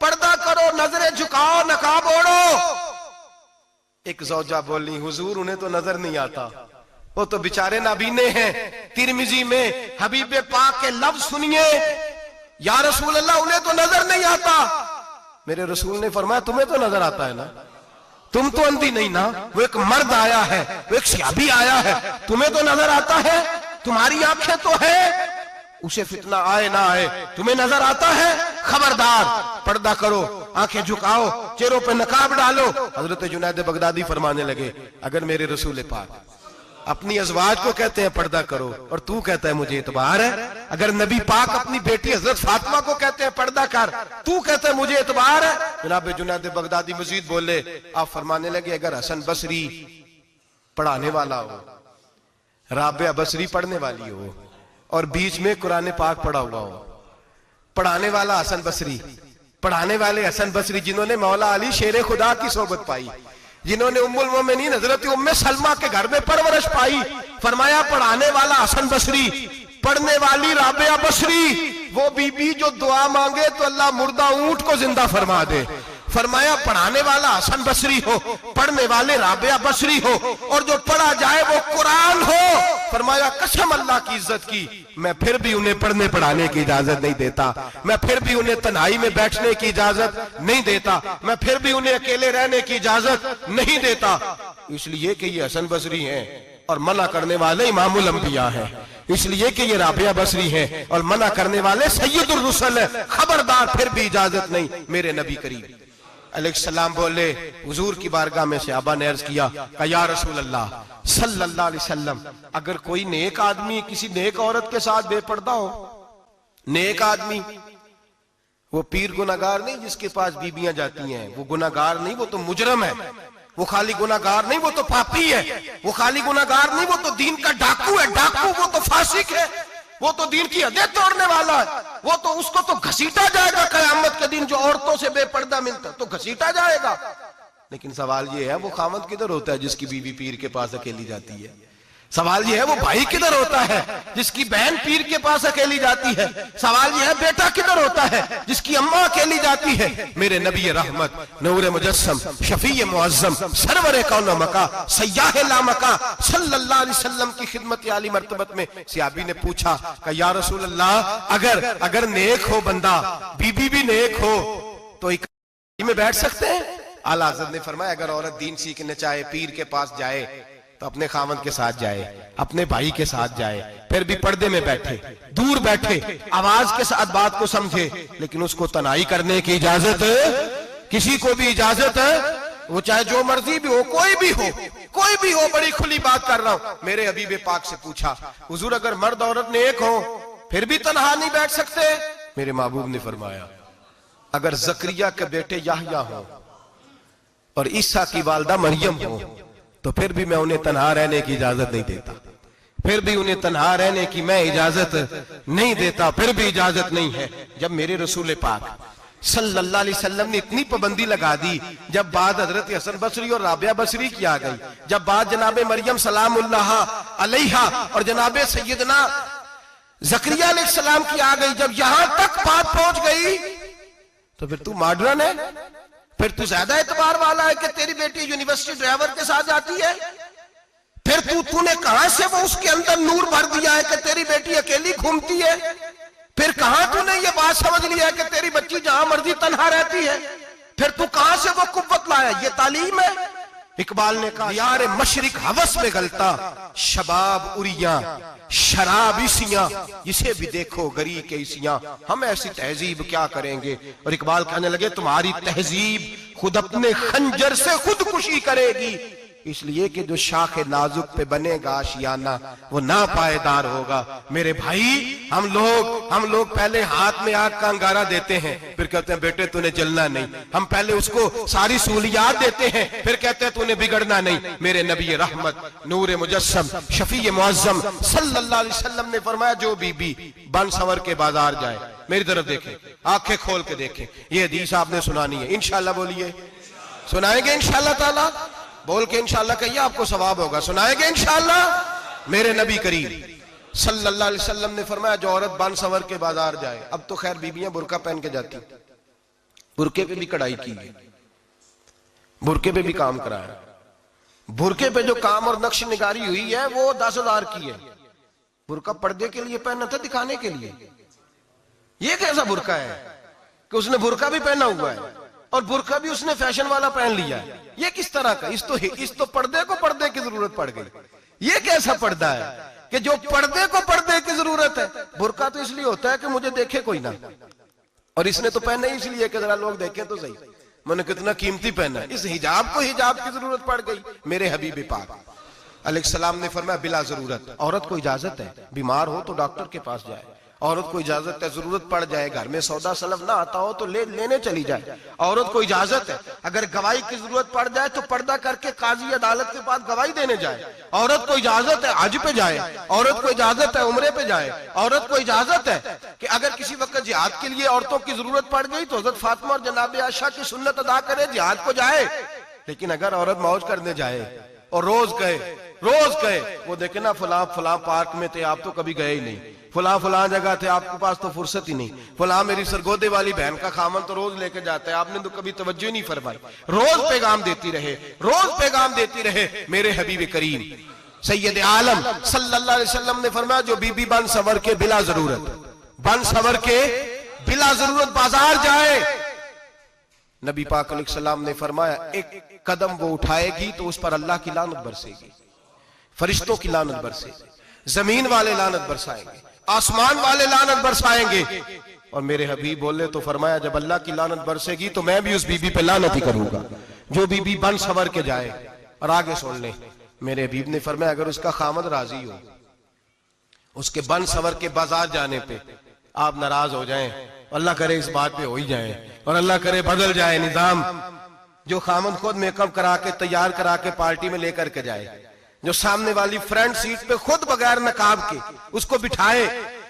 پردہ کرو، نظریں جھکاؤ، نقاب اوڑو۔ ایک زوجہ بولی حضور انہیں تو نظر نہیں آتا، وہ تو بیچارے نابینے ہیں۔ ترمذی میں حبیب پاک کے لفظ سنیے، یا رسول اللہ انہیں تو نظر نہیں آتا۔ میرے رسول نے فرمایا تمہیں تو نظر آتا ہے نا، تم تو اندھی نہیں نا، وہ ایک مرد آیا ہے، وہ ایک صحابی آیا ہے، تمہیں تو نظر آتا ہے، تمہاری آنکھیں تو ہے، اسے فتنہ آئے نہ آئے تمہیں نظر آتا ہے، خبردار پردہ کرو، آنکھیں جھکاؤ، چہروں پہ نقاب ڈالو۔ حضرت جنید بغدادی فرمانے لگے اگر میرے رسول پاک اپنی ازواج کو کہتے ہیں پردہ کرو اور تو کہتا ہے مجھے اعتبار ہے، اگر نبی پاک اپنی بیٹی حضرت فاطمہ کو کہتے ہیں پردہ کر، تو کہتا ہے مجھے اعتبار ہے۔ جناب جنید بغدادی مزید بولے، آپ فرمانے لگے اگر حسن بصری پڑھانے والا ہو، رابعہ بصری پڑھنے والی ہو، اور بیچ میں قرآن پاک پڑھا ہوا ہو، پڑھانے والا حسن بصری، پڑھانے والے حسن بصری جنہوں نے مولا علی شیر خدا کی صحبت پائی، جنہوں نے ام المومنین حضرت ام سلمہ کے گھر میں پرورش پائی، فرمایا پڑھانے والا حسن بصری، پڑھنے والی رابعہ بصری، وہ بی بی جو دعا مانگے تو اللہ مردہ اونٹ کو زندہ فرما دے۔ فرمایا پڑھانے والا حسن بصری ہو، پڑھنے والے رابعہ بصری ہو، اور جو پڑھا جائے وہ قرآن ہو۔ فرمایا قسم اللہ کی عزت کی میں پھر بھی انہیں پڑھنے پڑھانے کی اجازت نہیں دیتا، میں پھر بھی انہیں تنہائی میں بیٹھنے کی اجازت نہیں دیتا، میں پھر بھی انہیں اکیلے رہنے کی اجازت نہیں دیتا، اس لیے کہ یہ حسن بصری ہیں اور منع کرنے والے امام الانبیاء ہیں، اس لیے کہ یہ رابعہ بصری ہیں اور منع کرنے والے سید الرسل ہیں، خبردار پھر بھی اجازت نہیں۔ میرے نبی کریم علیہ السلام بولے، حضور کی بارگاہ میں صحابہ نے عرض کیا کہ یا رسول اللہ صلی اللہ علیہ وسلم اگر کوئی نیک آدمی کسی نیک عورت کے ساتھ بے پردہ ہو، نیک آدمی وہ پیر گناہگار نہیں جس کے پاس بیویاں جاتی ہیں، وہ گناہگار نہیں، وہ تو مجرم ہے، وہ خالی گناہگار نہیں، وہ تو پاپی ہے، وہ خالی گناہگار نہیں، وہ تو دین کا ڈاکو ہے، ڈاکو، وہ تو فاسق ہے، وہ تو دین کی حدیں توڑنے والا ہے، وہ تو اس کو تو گھسیٹا جائے گا قیامت کے دن، جو عورتوں سے بے پردہ ملتا تو گھسیٹا جائے گا۔ لیکن سوال یہ ہے وہ خامد کدھر ہوتا ہے جس کی بیوی پیر کے پاس اکیلی جاتی ہے؟ سوال یہ ہے وہ بھائی کدھر ہوتا ہے جس کی بہن پیر کے پاس اکیلی جاتی ہے؟ سوال یہ ہے بیٹا کدھر ہوتا ہے جس کی اماں اکیلی جاتی ہے؟ میرے نبی رحمت نور مجسم شفیع معظم سرور کون مکا سیاح لامکا صلی اللہ علیہ وسلم کی خدمت عالی مرتبت میں صحابی نے پوچھا کہ یا رسول اللہ اگر نیک ہو بندہ، بی بی بھی نیک ہو تو ایک میں بیٹھ سکتے ہیں؟ اعلیٰ حضرت نے فرمایا اگر عورت دین سیکھنے چاہے پیر کے پاس جائے تو اپنے خاوند کے ساتھ جائے، اپنے بھائی کے ساتھ جائے، پھر بھی پردے میں بیٹھے، دور بیٹھے، آواز کے ساتھ بات کو سمجھے، لیکن اس کو تنہائی کرنے کی اجازت کسی کو بھی اجازت ہے، وہ چاہے جو مرضی بھی ہو، کوئی بھی ہو، بڑی کھلی بات کر رہا ہوں۔ میرے حبیب پاک سے پوچھا حضور اگر مرد عورت نیک ہو پھر بھی تنہا نہیں بیٹھ سکتے؟ میرے محبوب نے فرمایا اگر زکریا کے بیٹے یحییٰ ہوں اور عیسیٰ کی والدہ مریم ہوں تو پھر بھی میں انہیں تنہا رہنے کی اجازت نہیں دیتا، پھر بھی انہیں تنہا رہنے کی میں اجازت نہیں دیتا، پھر بھی اجازت نہیں ہے۔ جب میرے رسول پاک صلی اللہ علیہ وسلم نے اتنی پابندی لگا دی، جب بات حضرت حسن بصری اور رابعہ بصری کی آ گئی، جب بات جناب مریم سلام اللہ علیہا اور جناب سیدنا زکریا علیہ السلام کی آ گئی، جب یہاں تک بات پہنچ گئی تو پھر تو ماڈرن ہے، پھر تو زیادہ اعتبار والا ہے کہ تیری بیٹی یونیورسٹی ڈرائیور کے ساتھ جاتی ہے، پھر تو نے کہاں سے وہ اس کے اندر نور بھر دیا ہے کہ تیری بیٹی اکیلی گھومتی ہے، پھر کہاں تو نے یہ بات سمجھ لیا ہے کہ تیری بچی جہاں مرضی تنہا رہتی ہے، پھر تو کہاں سے وہ قوت لایا؟ یہ تعلیم ہے؟ اقبال نے کہا یار مشرق ہوس میں غلطہ شباب اریاں شراب عیسیاں، اسے بھی دیکھو گری کے عیسیاں، ہم ایسی تہذیب کیا کریں گے؟ اور اقبال کہنے لگے تمہاری تہذیب خود اپنے خنجر سے خودکشی کرے گی، اس لیے کہ جو شاخ نازک پہ بنے گا آشیانہ وہ ناپائیدار ہوگا۔ میرے بھائی ہم لوگ پہلے ہاتھ میں آگ کا انگارہ دیتے ہیں، پھر کہتے ہیں بیٹے تو نے جلنا نہیں، ہم پہلے اس کو ساری سہولیات دیتے ہیں، پھر کہتے ہیں تو نے بگڑنا نہیں۔ میرے نبی رحمت نور مجسم شفیع معظم صلی اللہ علیہ وسلم نے فرمایا جو بی بی بن سور کے بازار جائے، میری طرف دیکھیں، آنکھیں کھول کے دیکھیں، یہ حدیث آپ نے سنانی ہے، انشاءاللہ بولیے، سنائیں گے انشاءاللہ تعالی؟ بول کے انشاءاللہ کہیے آپ کو ثواب ہوگا، سنائیں گے انشاءاللہ؟ میرے نبی کریم صلی اللہ علیہ وسلم نے فرمایا جو عورت بن سور کے بازار جائے، اب تو خیر بیویاں برقع پہن کے جاتی، برقعے پہ بھی کڑھائی کی ہے، برقعے پہ بھی کام کرایا، برقعے پہ جو کام اور نقش نگاری ہوئی ہے وہ 10,000 کی ہے، برقع پردے کے لیے پہنا تھا، دکھانے کے لیے۔ یہ کیسا برقع ہے کہ اس نے برقع بھی پہنا ہوا ہے اور برقع بھی اس نے فیشن والا پہن لیا ہے؟ یہ کس طرح کا؟ اس تو پردے کو پردے کی ضرورت پڑ گئی۔ یہ کیسا پردہ ہے کہ جو پردے کو پردے کی ضرورت ہے؟ برقع تو اس لیے ہوتا ہے کہ مجھے دیکھے کوئی نہ، اور اس نے تو پہنا ہی اس لیے کہ ذرا لوگ دیکھیں تو صحیح میں نے کتنا قیمتی پہنا ہے۔ اس حجاب کو حجاب کی ضرورت پڑ گئی۔ میرے حبیب پاک علیہ السلام نے فرمایا بلا ضرورت، عورت کو اجازت ہے بیمار ہو تو ڈاکٹر کے پاس جائے، عورت کو اجازت ہے ضرورت پڑ جائے گھر میں سودا سلف نہ آتا ہو تو لینے چلی جائے، عورت کو اجازت ہے اگر گواہی کی ضرورت پڑ جائے تو پردہ کر کے قاضی عدالت کے پاس گواہی دینے جائے، عورت کو اجازت ہے حج پہ جائے، عورت کو اجازت ہے عمرے پہ جائے، عورت کو اجازت ہے کہ اگر کسی وقت جہاد کے لیے عورتوں کی ضرورت پڑ گئی تو حضرت فاطمہ اور جناب عائشہ کی سنت ادا کرے جہاد کو جائے۔ لیکن اگر عورت موج کرنے جائے اور روز کہے وہ دیکھیں نا فلاں پارک میں تھے آپ تو کبھی گئے ہی نہیں، فلاں جگہ تھے آپ کے پاس تو فرصت ہی نہیں، فلاں میری سرگودے والی بہن کا خامن تو روز لے کے جاتا ہے آپ نے تو کبھی توجہ ہی نہیں فرمائی۔ روز پیغام دیتی رہے۔ میرے حبیب کریم سید عالم صلی اللہ علیہ وسلم نے فرمایا جو بی بی بن سور کے بلا ضرورت بازار جائے، نبی پاک علیہ السلام نے فرمایا ایک قدم وہ اٹھائے گی تو اس پر اللہ کی لعنت برسے گی، فرشتوں کی لعنت برسے گی، زمین والے لعنت برسائیں گے، آسمان والے لعنت برسائیں گے۔ اور میرے حبیب بولے تو فرمایا جب اللہ کی لعنت برسے گی تو میں بھی اس بی بی پہ لعنت ہی کروں گا جو بی بی بن سور کے جائے۔ اور آگے سن لیں، میرے حبیب نے فرمایا اگر اس کا خامد راضی ہو اس کے بن سور کے بازار جانے پہ، آپ ناراض ہو جائیں، اللہ کرے اس بات پہ ہو ہی جائیں اور اللہ کرے بدل جائے نظام، جو خامد خود میک اپ کرا کے تیار کرا کے پارٹی میں لے کر کے جائے، جو سامنے والی فرنٹ سیٹ پہ خود بغیر نقاب کے اس کو بٹھائے،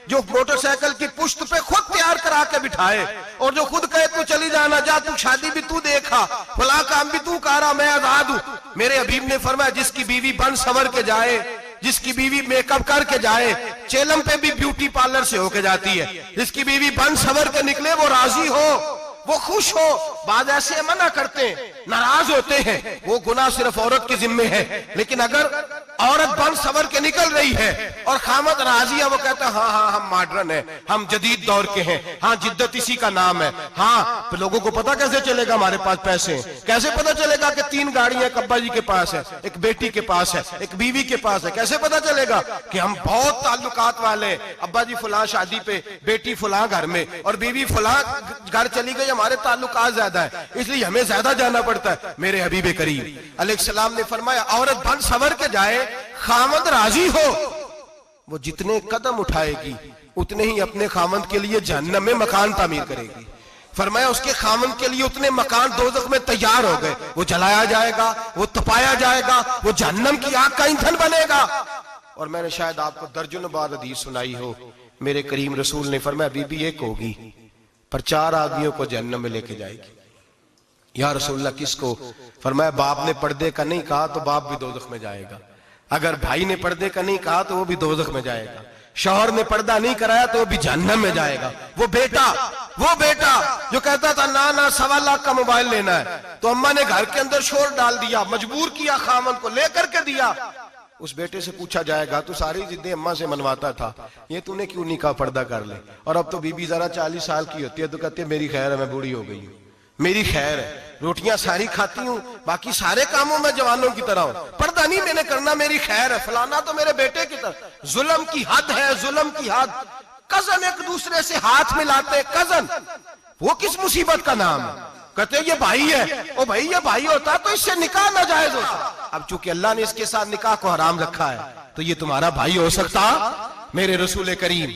جو موٹر سائیکل کی پشت پہ خود تیار کرا کے بٹھائے اور جو خود کہے تو چلی جانا جا، تو شادی بھی تو دیکھا، فلاں کام بھی تو کرا، میں آزاد ہوں۔ میرے حبیب نے فرمایا جس کی بیوی بن سور کے جائے، جس کی بیوی میک اپ کر کے جائے، چیلم پہ بھی بیوٹی پارلر سے ہو کے جاتی ہے، جس کی بیوی بن سور کے نکلے وہ راضی ہو، وہ خوش ہو۔ بعض ایسے منع کرتے ہیں، ناراض ہوتے ہیں، وہ گناہ صرف عورت کے ذمے ہے، لیکن اگر عورت بن سور کے نکل رہی ہے اور خامد راضی ہے، وہ کہتا ہے ہاں ہم ماڈرن ہیں، ہم جدید دور کے ہیں، ہاں جدت اسی کا نام ہے، ہاں پھر لوگوں کو پتا کیسے چلے گا ہمارے پاس پیسے ہیں، کیسے پتا چلے گا کہ 3 گاڑیاں ایک ابا جی کے پاس ہے، ایک بیٹی کے پاس ہے، ایک بیوی کے پاس ہے، کیسے پتا چلے گا کہ ہم بہت تعلقات والے، ابا جی فلاں شادی پہ، بیٹی فلاں گھر میں اور بیوی فلاں گھر چلی گئی، ہمارے تعلقات زیادہ ہے اس لیے ہمیں زیادہ جانا پڑتا ہے۔ میرے حبیب کریم علیہ السلام نے فرمایا عورت بن سور کے جائے، خامد راضی ہو، وہ جتنے قدم اٹھائے گی اتنے ہی اپنے خاوند کے لیے جہنم میں مکان تعمیر کرے گی. فرمایا اس کے خاوند کے لیے اتنے مکان دوزخ میں تیار ہو گئے، وہ جلایا جائے گا، وہ تپایا جائے گا، وہ جہنم کی آگ کا ایندھن بنے گا. اور میں نے شاید آپ کو درجن بار حدیث سنائی ہو، میرے کریم رسول نے فرمایا بی بی ایک ہوگی پر 4 آدمیوں کو جہنم میں لے کے جائے گی. یا رسول اللہ کس کو؟ فرمایا باپ نے پردے کا نہیں کہا تو باپ بھی دوزخ میں جائے گا، اگر بھائی نے پردے کا نہیں کہا تو وہ بھی دوزخ میں جائے گا، شوہر نے پردہ نہیں کرایا تو وہ بھی جہنم میں جائے گا. وہ بیٹا جو کہتا تھا نا 1.25 لاکھ کا موبائل لینا ہے تو اماں نے گھر کے اندر شور ڈال دیا، مجبور کیا خاوند کو، لے کر کے دیا. اس بیٹے سے پوچھا جائے گا تو ساری ضدیں اماں سے منواتا تھا، یہ تو نے کیوں نہیں کہا پردہ کر لے؟ اور اب تو بی بی ذرا 40 سال کی ہوتی ہے تو کہتے ہیں میری خیر ہے، میں بوڑھی ہو گئی ہوں، میری خیر ہے، روٹیاں ساری کھاتی ہوں، باقی سارے کاموں میں جوانوں کی طرح ہوں، پردہ نہیں میں نے کرنا، میری خیر ہے، فلانا تو میرے بیٹے کی طرح. ظلم کی حد ہے، ظلم کی حد. کزن ایک دوسرے سے ہاتھ ملاتے، کزن وہ کس مصیبت کا نام ہے؟ کہتے ہیں یہ بھائی ہے، او بھائی یہ بھائی ہوتا تو اس سے نکاح ناجائز ہوتا. اب چونکہ اللہ نے اس کے ساتھ نکاح کو حرام رکھا ہے تو یہ تمہارا بھائی ہو سکتا؟ میرے رسول کریم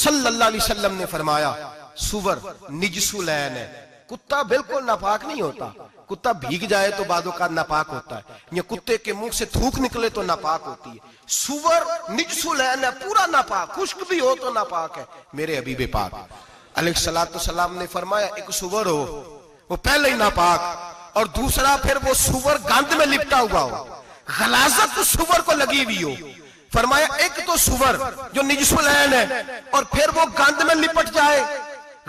صلی اللہ علیہ وسلم نے فرمایا سور نجس العین ہے. کتا بالکل ناپاک نہیں ہوتا، کتا بھیگ جائے تو بعد اوقات ناپاک ہوتا ہے، یا کتے کے منہ سے تھوک نکلے تو ناپاک ہوتی ہے. سور نجس العین ہے، پورا ناپاک، خشک بھی ہو تو ناپاک ہے. میرے حبیب پاک علیہ السلام نے فرمایا ایک سور ہو وہ پہلے ہی ناپاک، اور دوسرا پھر وہ سور گند میں لپٹا ہوا ہو، غلاظت سور کو لگی ہوئی ہو. فرمایا ایک تو سور جو نجس العین ہے اور پھر وہ گند میں لپٹ جائے،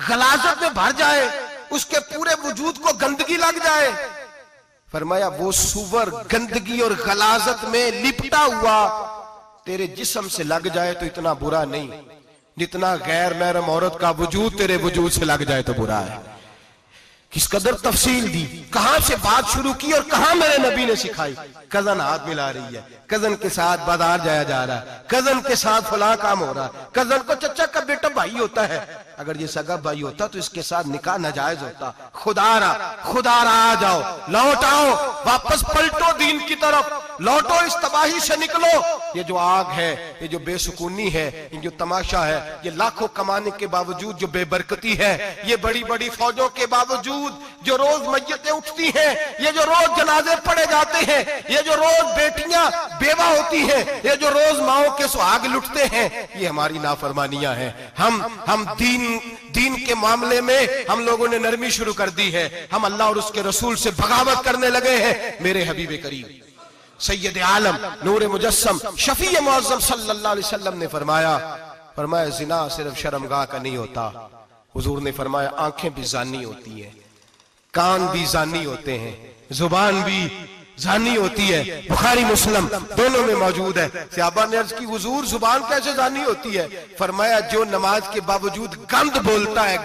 غلاظت میں بھر جائے، اس کے پورے وجود کو گندگی لگ جائے. فرمایا وہ سور گندگی اور غلاظت میں لپٹا ہوا تیرے جسم سے لگ جائے تو اتنا برا نہیں جتنا غیر محرم عورت کا وجود تیرے وجود سے لگ جائے تو برا ہے. کس قدر تفصیل دی، کہاں سے بات شروع کی اور کہاں میرے نبی نے سکھائی. کزن ہاتھ ملا رہی ہے، کزن کے ساتھ بازار جایا جا رہا ہے، کزن کے ساتھ فلاں کام ہو رہا ہے، کزن کو چچا کا بیٹا بھائی ہوتا ہے. اگر یہ سگا بھائی ہوتا تو اس کے ساتھ نکاح ناجائز ہوتا. خدا را آ جاؤ، لوٹ آؤ، واپس پلٹو دین کی طرف، لوٹو اس تباہی سے نکلو. یہ جو آگ ہے، یہ جو بے سکونی ہے، یہ جو تماشا ہے، یہ لاکھوں کمانے کے باوجود جو بے برکتی ہے، یہ بڑی بڑی فوجوں کے باوجود جو روز میتیں اٹھتی ہیں، یہ جو روز جنازے پڑے جاتے ہیں، یہ جو روز بیٹیاں بیوہ ہوتی ہیں، یہ جو روز ماؤں کے سہاگ لٹتے ہیں، یہ ہماری نافرمانیاں ہیں. ہم دین کے معاملے میں ہم لوگوں نے نرمی شروع کر دی ہے، ہم اللہ اور اس کے رسول سے بغاوت کرنے لگے ہیں. میرے حبیب کریم سید عالم نور مجسم شفیع معظم صلی اللہ علیہ وسلم نے فرمایا زنا صرف شرمگاہ کا نہیں ہوتا. حضور نے فرمایا آنکھیں بھی زانی ہوتی ہیں، کان بھی زانی ہوتے ہیں، زبان بھی زانی ہوتی ہے. بخاری مسلم دونوں میں موجود ہے. صحابہ نے عرض کی حضور زبان کیسے زانی ہوتی ہے؟ فرمایا جو نماز کے باوجود گند بولتا ہے،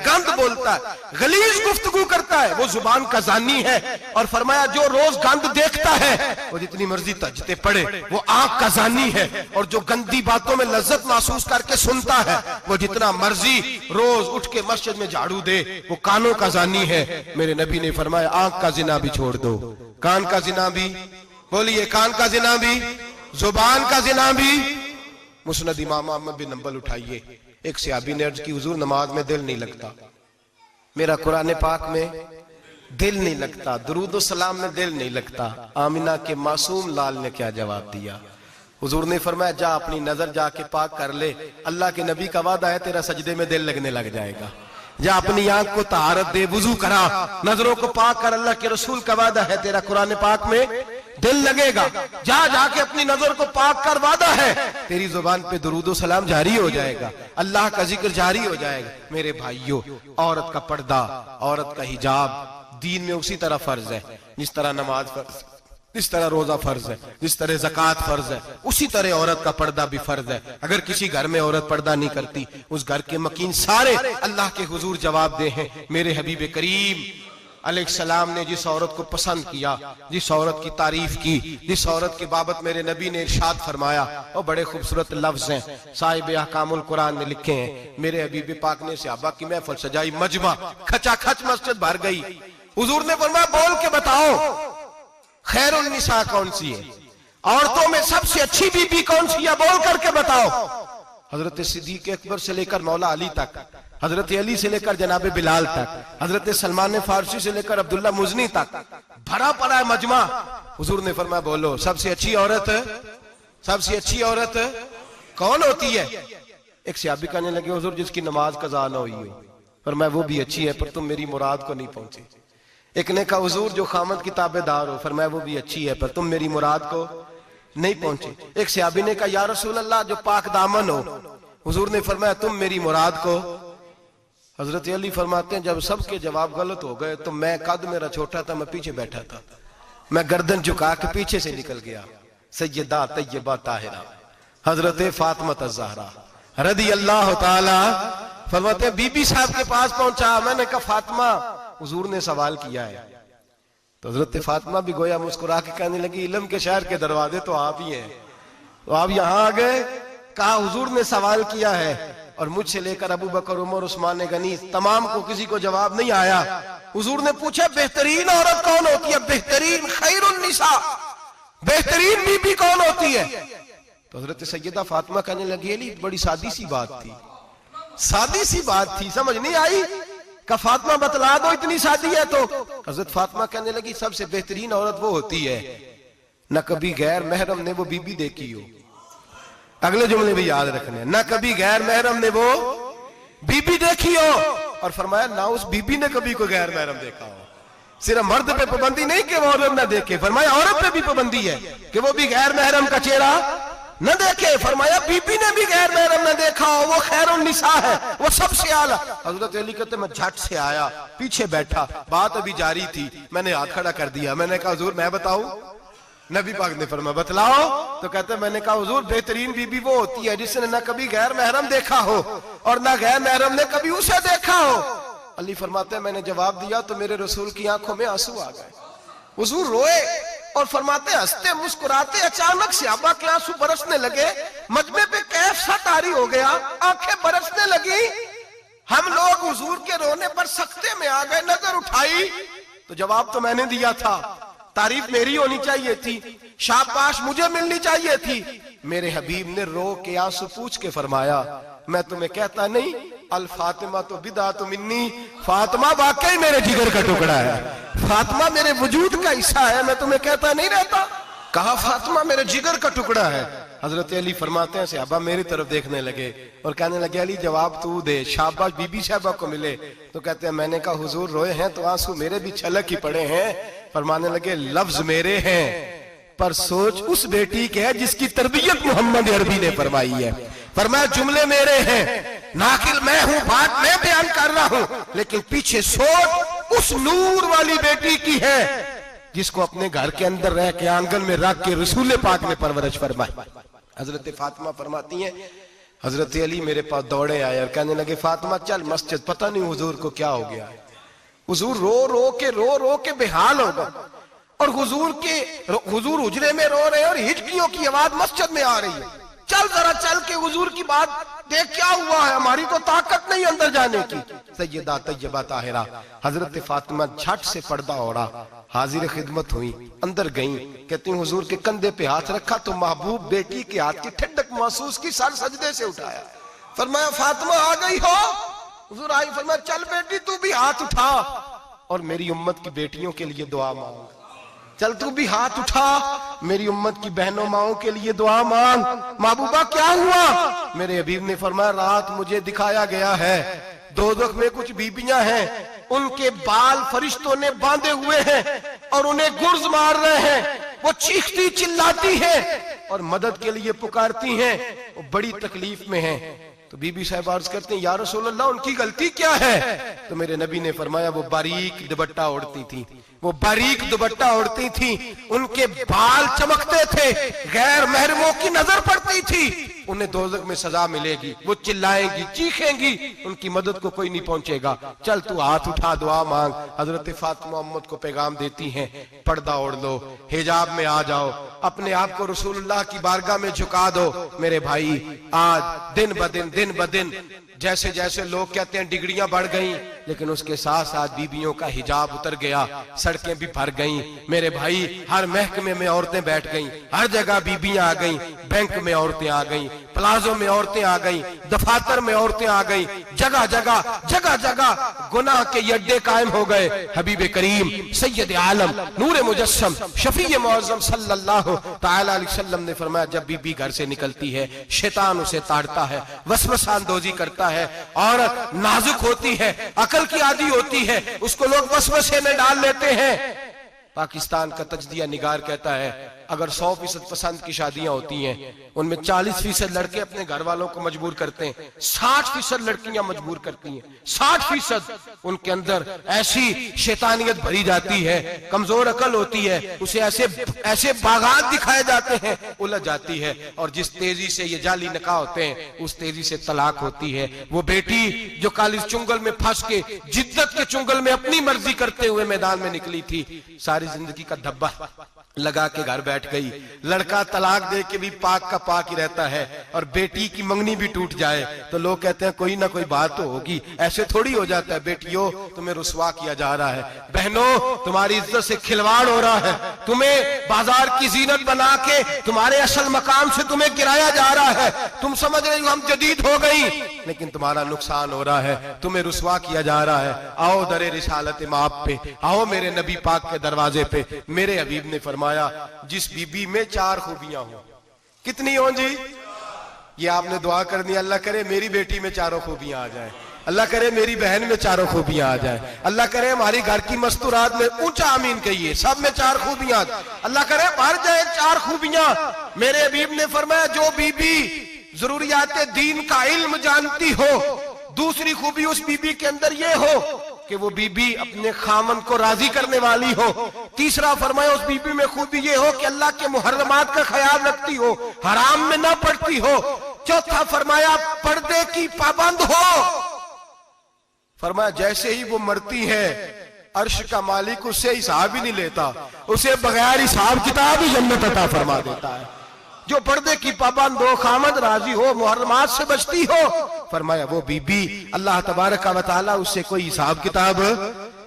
غلیظ گفتگو کرتا ہے، وہ زبان کا زانی ہے. اور فرمایا جو روز گند دیکھتا ہے وہ جتنی مرضی تہجدیں پڑھے وہ آنکھ کا زانی ہے. اور جو گندی باتوں میں لذت محسوس کر کے سنتا ہے وہ جتنا مرضی روز اٹھ کے مسجد میں جھاڑو دے وہ کانوں کا زانی ہے. میرے نبی نے فرمایا آنکھ کا زنا بھی چھوڑ دو، کان کا زنا بھی، بولیے کان کا زنا بھی، زبان کا زنا بھی. مسند امام احمد بن حنبل اٹھائیے. ایک صحابی نے عرض کی حضور نماز میں دل نہیں لگتا، میرا قرآن پاک میں دل نہیں لگتا، درود و سلام میں دل نہیں لگتا. آمنہ کے معصوم لال نے کیا جواب دیا؟ حضور نے فرمایا جا اپنی نظر جا کے پاک کر لے، اللہ کے نبی کا وعدہ ہے تیرا سجدے میں دل لگنے لگ جائے گا. جا اپنی آنکھ کو طہارت دے، وضو کرا، نظروں کو پاک کر، اللہ کے رسول کا وعدہ ہے تیرا قرآن پاک میں دل لگے گا. جا کے اپنی نظر کو پاک کر، وعدہ ہے تیری زبان پہ درود و سلام جاری ہو جائے گا، اللہ کا ذکر جاری ہو جائے گا. میرے بھائیوں، عورت کا پردہ، عورت کا حجاب دین میں اسی طرح فرض ہے جس طرح نماز فرض، جس طرح روزہ فرض ہے، جس طرح زکوٰۃ فرض ہے، اسی طرح عورت کا پردہ بھی فرض ہے. اگر کسی گھر میں عورت پردہ نہیں کرتی اس گھر کے مکین سارے اللہ کے حضور جواب دے ہیں. میرے حبیب کریم علیہ السلام نے جس عورت کو پسند کیا، جس عورت کی تعریف کی، جس عورت کے بابت میرے نبی نے ارشاد فرمایا، وہ بڑے خوبصورت لفظ ہیں، صاحب احکام القرآن نے لکھے ہیں. میرے حبیب پاک نے صحابہ کی محفل سجائی، مجمع کھچا کھچ مسجد بھر گئی. حضور نے فرمایا بول کے بتاؤ خیر النساء کون سی ہے، عورتوں میں سب سے اچھی بی بی کون سی ہے، بول کر کے بتاؤ. حضرت صدیق اکبر سے لے کر مولا علی تک، حضرت علی سے لے کر جناب بلال تک، حضرت سلمان فارسی سے لے کر عبداللہ مزنی تک بھرا پڑا ہے مجمع۔ حضور نے فرمایا بولو سب سے اچھی عورت، سب سے اچھی عورت کون ہوتی ہے؟ ایک صحابی کہنے لگے حضور جس کی نماز قضا نہ ہوئی ہو۔ فرمایا وہ بھی اچھی ہے پر تم میری مراد کو نہیں پہنچے۔ ایک نے کہا حضور جو خامد کی تابع دار ہو۔ فرمایا وہ بھی اچھی ہے پر تم میری مراد کو نہیں پہنچے۔ ایک صحابی نے کہا یا رسول اللہ جو پاک دامن ہو۔ حضور نے فرمایا تم میری مراد کو۔ حضرت علی فرماتے ہیں جب سب کے جواب غلط ہو گئے تو میں قد میرا چھوٹا تھا، میں پیچھے بیٹھا تھا، میں گردن جھکا کے پیچھے سے نکل گیا۔ سیدہ طیبہ طاہرہ حضرت فاطمہ الزہرا رضی اللہ تعالی فرماتے ہیں بی بی صاحب کے پاس پہنچا۔ میں نے کہا فاطمہ حضور نے سوال کیا ہے۔ تو حضرت فاطمہ بھی گویا مسکرا کے کہنے لگی علم کے شہر کے دروازے تو آپ ہی ہیں، تو آپ یہاں آ گئے۔ کہا حضور نے سوال کیا ہے اور مجھ سے لے کر ابو بکر عمر عثمان غنی تمام کو کسی کو جواب نہیں آیا۔ حضور نے پوچھا بہترین عورت کون ہوتی ہے؟ بہترین خیر النساء، بہترین بی بی کون ہوتی ہے؟ تو حضرت سیدہ فاطمہ کہنے لگی علی بڑی سادی سی بات تھی، سادی سی بات تھی، سمجھ نہیں آئی؟ کہ فاطمہ بتلا دو اتنی سادی ہے تو۔ حضرت فاطمہ کہنے لگی سب سے بہترین عورت وہ ہوتی ہے نہ کبھی غیر محرم نے وہ بی بی دیکھی ہو۔ اگلے جملے بھی یاد رکھنے، نہ کبھی غیر محرم نے وہ بی بی دیکھی ہو، اور فرمایا نہ اس بی بی نے کبھی کوئی غیر محرم دیکھا ہو۔ صرف مرد پہ پابندی نہیں کہ وہ عورت نہ دیکھے، فرمایا عورت پہ بھی پابندی ہے کہ وہ بھی غیر محرم کا چہرہ نہ دیکھے۔ فرمایا بی بی نے بھی غیر محرم نہ دیکھا ہو، وہ خیر النساء ہے، وہ سب سے اعلیٰ۔ حضرت علی کہتے میں جھٹ سے آیا، پیچھے بیٹھا، بات ابھی جاری تھی، میں نے ہاتھ کھڑا کر دیا۔ میں نے کہا حضور میں بتاؤں؟ نبی پاک نے فرمایا بتلاؤ۔ تو کہتے میں نے کہا حضور بہترین بی بی وہ ہوتی ہے جس نے نہ کبھی غیر محرم دیکھا ہو اور نہ غیر محرم نے کبھی اسے دیکھا ہو۔ علی فرماتے ہیں میں نے جواب دیا تو میرے رسول کی آنکھوں میں آنسو آ گئے، حضور روئے اور فرماتے ہنستے مسکراتے اچانک صحابہ کے آنسو برسنے لگے، مجمع پہ کیف سا طاری ہو گیا، آنکھیں برسنے لگی۔ ہم لوگ حضور کے رونے پر سکتے میں آ گئے، نظر اٹھائی تو جواب تو میں نے دیا تھا، تعریف میری ہونی چاہیے تھی، شاباش مجھے ملنی چاہیے تھی۔ میرے حبیب نے رو کے آنسو پوچھ کے فرمایا میں تمہیں کہتا نہیں الفاطمہ تو بدعۃ منی، فاطمہ واقعی میرے جگر کا ٹکڑا ہے، فاطمہ میرے وجود کا حصہ ہے، میں تمہیں کہتا نہیں رہتا؟ کہا فاطمہ میرے جگر کا ٹکڑا ہے۔ حضرت علی فرماتے ہیں صحابہ میری طرف دیکھنے لگے اور کہنے لگے علی جواب تو دے، شاباش بی بی صاحبہ کو ملے۔ تو کہتے ہیں میں نے کہا حضور روئے ہیں تو آنسو میرے بھی چھلک ہی پڑے ہیں۔ فرمانے لگے لفظ میرے ہیں پر سوچ اس بیٹی کے ہے جس کی تربیت محمد عربی نے فرمائی ہے۔ فرمایا جملے میرے ہیں، ناقل میں ہوں، بات میں بیان کر رہا ہوں، لیکن پیچھے سوچ اس نور والی بیٹی کی ہے جس کو اپنے گھر کے اندر رہ کے آنگن میں رکھ کے رسول پاک نے پرورش فرمائی۔ حضرت فاطمہ فرماتی ہیں حضرت علی میرے پاس دوڑے آئے اور کہنے لگے فاطمہ چل مسجد، پتہ نہیں حضور کو کیا ہو گیا ہے۔ حضور رو رو کے بحال ہو گئے اور حضور حجرے میں رو رہے اور ہچکیوں کی آواز مسجد میں آ رہی ہے۔ چل ذرا چل کے حضور کی بات دیکھ کیا ہوا ہے، ہماری تو طاقت نہیں اندر جانے کی۔ سیدہ طیبہ طاہرہ حضرت فاطمہ جھٹ سے پردہ اوڑا، حاضر خدمت ہوئی، اندر گئیں، کہتی ہیں حضور کے کندھے پہ ہاتھ رکھا تو محبوب بیٹی کے ہاتھ کی ٹھنڈک محسوس کی، سر سجدے سے اٹھایا، فرمایا فاطمہ آ گئی ہو؟ حضور آئی، فرمایا چل بیٹی تو بھی ہاتھ اٹھا اور میری امت کی بیٹیوں کے لیے دعا مانگ، چل تو بھی ہاتھ اٹھا میری امت کی بہنوں ماؤں کے لیے دعا مانگ۔ محبوبہ کیا ہوا؟ میرے حبیب نے فرمایا رات مجھے دکھایا گیا ہے دوزخ میں کچھ بیبیاں ہیں، ان کے بال فرشتوں نے باندھے ہوئے ہیں اور انہیں گرز مار رہے ہیں، وہ چیختی چلاتی ہیں اور مدد کے لیے پکارتی ہیں، وہ بڑی تکلیف میں ہیں۔ تو بی بی صاحب عرض کرتے ہیں یا رسول اللہ ان کی غلطی کیا ہے؟ تو میرے نبی نے فرمایا وہ باریک دوپٹہ اوڑھتی تھی، وہ باریک دوپٹہ اوڑھتی تھی، ان کے بال چمکتے تھے، غیر محرموں کی نظر پڑتی تھی، انہیں دوزخ میں سزا ملے گی، وہ چلائیں گی چیخیں گی، ان کی مدد کو کوئی نہیں پہنچے گا، چل تو ہاتھ اٹھا دعا مانگ۔ حضرت فاطمہ امت کو پیغام دیتی ہیں پردہ اوڑھ لو، حجاب میں آ جاؤ، اپنے آپ کو رسول اللہ کی بارگاہ میں جھکا دو۔ میرے بھائی آج دن بدن جیسے جیسے لوگ کہتے ہیں ڈگریاں بڑھ گئیں، لیکن اس کے ساتھ ساتھ بیویوں کا حجاب اتر گیا، سڑکیں بھی بھر گئیں میرے بھائی، ہر محکمے میں عورتیں بیٹھ گئیں، ہر جگہ بیویاں آ گئیں، بینک میں عورتیں آ گئیں، پلازوں میں عورتیں آ گئیں، دفاتر میں عورتیں آ گئیں، جگہ جگہ جگہ جگہ گناہ کے یہ اڈے قائم ہو گئے۔ حبیب کریم سید عالم نور مجسم شفیع معظم صلی اللہ تعالی علیہ وسلم نے فرمایا جب بی بی گھر سے نکلتی ہے شیطان اسے تاڑتا ہے، وسوسہ اندوزی کرتا ہے، عورت نازک ہوتی ہے، عقل کی عادی ہوتی ہے، اس کو لوگ وسوسے میں ڈال لیتے ہیں۔ پاکستان کا تجزیہ نگار کہتا ہے اگر 100% پسند کی شادیاں ہوتی ہیں ان میں 40% لڑکے اپنے گھر والوں کو مجبور کرتے ہیں، 60% لڑکیاں مجبور کرتی ہیں، 60% ان کے اندر ایسی شیطانیت بھری جاتی ہے، کمزور عقل ہوتی ہے، اسے ایسے باغات دکھائے جاتے ہیں، الجھ جاتی ہے، اور جس تیزی سے یہ جعلی نکاح ہوتے ہیں اس تیزی سے طلاق ہوتی ہے۔ وہ بیٹی جو کالج چنگل میں پھنس کے جدت کے چنگل میں اپنی مرضی کرتے ہوئے میدان میں نکلی تھی، ساری زندگی کا دھبا لگا کے گھر بیٹھ گئی۔ لڑکا طلاق دے کے بھی پاک کا پاک ہی رہتا ہے، اور بیٹی کی منگنی بھی ٹوٹ جائے تو لوگ کہتے ہیں کوئی نہ کوئی بات تو ہوگی، ایسے تھوڑی ہو جاتا ہے۔ بیٹیوں تمہیں رسوا کیا جا رہا ہے، بہنوں تمہاری عزت سے کھلواڑ ہو رہا ہے، تمہیں بازار کی زینت بنا کے تمہارے اصل مقام سے تمہیں گرایا جا رہا ہے، تم سمجھ رہے ہو ہم جدید ہو گئی، لیکن تمہارا نقصان ہو رہا ہے، تمہیں رسوا کیا جا رہا ہے۔ آؤ در رسالت مآب پہ، آؤ میرے نبی پاک کے دروازے پہ۔ میرے حبیب نے فرمایا جس بی بی میں 4 خوبیاں ہوں، کتنی ہوں جی؟ یہ آپ نے دعا کرنی، اللہ کرے میری بیٹی میں 4 خوبیاں آ جائیں، اللہ کرے میری بہن میں 4 خوبیاں آ جائیں، اللہ کرے ہماری گھر کی مستورات میں، اونچا آمین کہیے، سب میں 4 خوبیاں، اللہ کرے بھر جائے 4 خوبیاں۔ میرے حبیب نے فرمایا جو بی بی ضروریات دین کا علم جانتی ہو، دوسری خوبی اس بی بی کے اندر یہ ہو کہ وہ بی بی اپنے خامن کو راضی کرنے والی ہو، تیسرا فرمایا اس بی بی میں خوبی یہ ہو کہ اللہ کے محرمات کا خیال رکھتی ہو، حرام میں نہ پڑتی ہو، چوتھا فرمایا پردے کی پابند ہو۔ فرمایا جیسے ہی وہ مرتی ہے عرش کا مالک اس سے حساب ہی نہیں لیتا، اسے بغیر حساب کتاب ہی جنت عطا فرما دیتا ہے۔ جو پردے کی پابند ہو، خامد راضی ہو، محرمات سے بچتی ہو، فرمایا وہ بی بی اللہ تبارک و تعالی اس سے کوئی حساب کتاب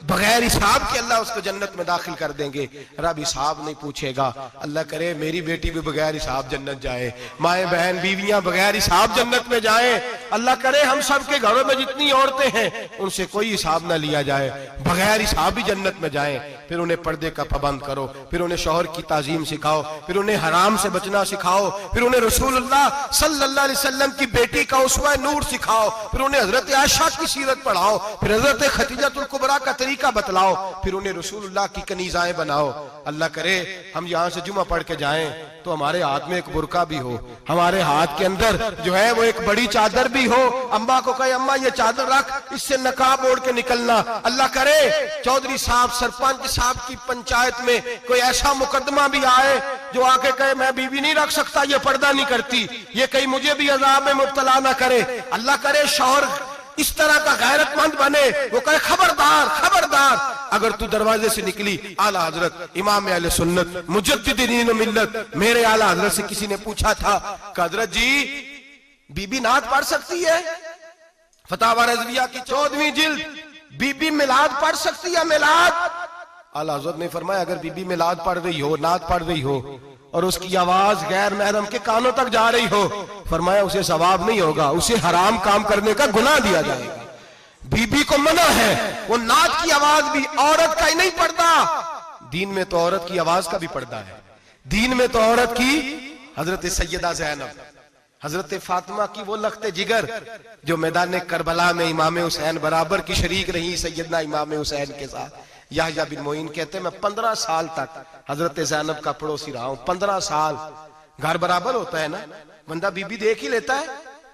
بغیر حساب کے اللہ اس کو جنت میں داخل کر دیں گے، رب حساب نہیں پوچھے گا۔ اللہ کرے میری بیٹی بھی بغیر حساب جنت جائے، مائیں بہن بیویاں بغیر حساب جنت میں جائیں، اللہ کرے ہم سب کے گھروں میں جتنی عورتیں ہیں ان سے کوئی حساب نہ لیا جائے، بغیر حساب ہی جنت میں جائیں۔ پھر انہیں پردے کا پابند کرو، پھر انہیں شوہر کی تعظیم سکھاؤ، پھر انہیں حرام سے بچنا سکھاؤ، پھر انہیں رسول اللہ صلی اللہ علیہ وسلم کی بیٹی کا اسوہ نور سکھاؤ، پھر انہیں حضرت عائشہ کی سیرت پڑھاؤ، پھر حضرت خدیجہ الکبریٰ کا طریقہ بتلاؤ، پھر انہیں رسول اللہ کی کنیزائیں بناؤ۔ اللہ کرے ہم یہاں سے جمعہ پڑھ کے جائیں تو ہمارے ہاتھ میں ایک برقع بھی ہو، ہمارے ہاتھ کے اندر جو ہے وہ ایک بڑی چادر بھی ہو، اماں کو کہے اماں یہ چادر رکھ، اس سے نقاب اوڑھ کے نکلنا۔ اللہ کرے چودھری صاحب سرپنچ صاحب کی پنچایت میں کوئی ایسا مقدمہ بھی آئے جو آ کے کہے میں بیوی نہیں رکھ سکتا، یہ پردہ نہیں کرتی، یہ کہیں مجھے بھی عذاب میں مبتلا نہ کرے۔ اللہ کرے شوہر اس طرح کا غیرت مند بنے، وہ کہے خبردار خبردار، اگر تو دروازے سے نکلی اعلیٰ حضرت امام اہل سنت مجدد دین و ملت میرے اعلیٰ حضرت سے کسی نے پوچھا تھا کہ حضرت جی بی بی نعت پڑھ سکتی ہے؟ فتاوی رضویہ کی 14ویں جلد، بی بی میلاد پڑھ سکتی ہے؟ میلاد؟ اعلیٰ حضرت نے فرمایا اگر بی بی میلاد پڑھ رہی ہو، نعت پڑھ رہی ہو اور اس کی آواز غیر محرم کے کانوں تک جا رہی ہو، فرمایا اسے ثواب نہیں ہوگا، اسے حرام کام کرنے کا گناہ دیا جائے گا۔ بی بی کو منع ہے، وہ نعت کی آواز بھی عورت کا ہی نہیں پڑھتا، دین میں تو عورت کی آواز کا بھی پردہ ہے، دین میں تو عورت کی حضرت سیدہ زینب، حضرت فاطمہ کی وہ لخت جگر جو میدان کربلا میں امام حسین برابر کی شریک رہی سیدنا امام حسین کے ساتھ۔ یحییٰ بن معین کہتے ہیں میں 15 سال تک حضرت زینب کا پڑوسی رہا ہوں، 15 سال۔ گھر برابر ہوتا ہے نا، بندہ بی بی دیکھ ہی لیتا ہے،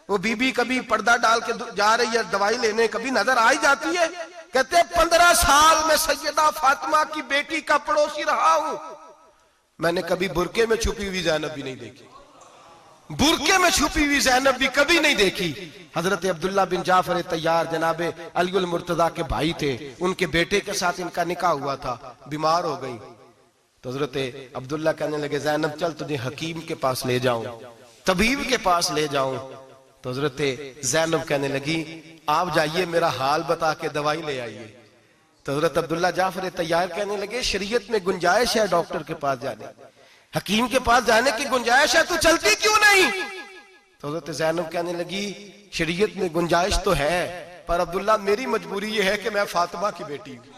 وہ بی بی کبھی پردہ ڈال کے جا رہی ہے دوائی لینے، کبھی نظر آئی جاتی ہے۔ کہتے ہیں 15 سال میں سیدہ فاطمہ کی بیٹی کا پڑوسی رہا ہوں، میں نے کبھی برقعے میں چھپی ہوئی زینب بھی نہیں دیکھی، برقعے میں چھپی ہوئی زینب بھی کبھی نہیں دیکھی۔ حضرت عبداللہ بن جعفر طیار جناب علی المرتضیٰ کے بھائی تھے، ان کے بیٹے کے ساتھ ان کا نکاح ہوا تھا، بیمار ہو گئی تو حضرت عبداللہ کہنے لگے زینب چل تجھے حکیم کے پاس لے جاؤں، طبیب کے پاس لے جاؤں۔ تو حضرت زینب کہنے لگی آپ جائیے میرا حال بتا کے دوائی لے آئیے. تو حضرت عبداللہ جعفر طیار کہنے لگے شریعت میں گنجائش ہے ڈاکٹر کے پاس جانے, حکیم کے پاس جانے کی گنجائش ہے, تو چلتی کیوں نہیں؟ تو حضرت زینب کہنے لگی شریعت میں گنجائش تو ہے, پر عبداللہ میری مجبوری یہ ہے کہ میں فاطمہ کی بیٹی ہوں.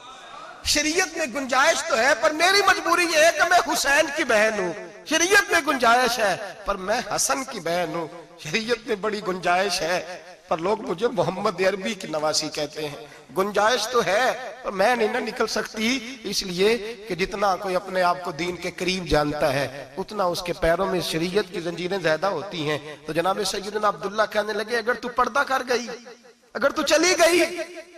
شریعت میں گنجائش تو ہے پر میری مجبوری یہ ہے کہ میں حسین کی بہن ہوں. شریعت میں گنجائش ہے پر میں حسن کی بہن ہوں. شریعت میں بڑی گنجائش ہے پر لوگ مجھے محمد عربی کی نواسی کہتے ہیں. گنجائش تو ہے پر میں نہیں نہ نکل سکتی, اس لیے کہ جتنا کوئی اپنے آپ کو دین کے قریب جانتا ہے اتنا اس کے پیروں میں شریعت کی زنجیریں زیادہ ہوتی ہیں. تو جناب سیدنا عبداللہ کہنے لگے اگر تو پردہ کر گئی, اگر تو چلی گئی,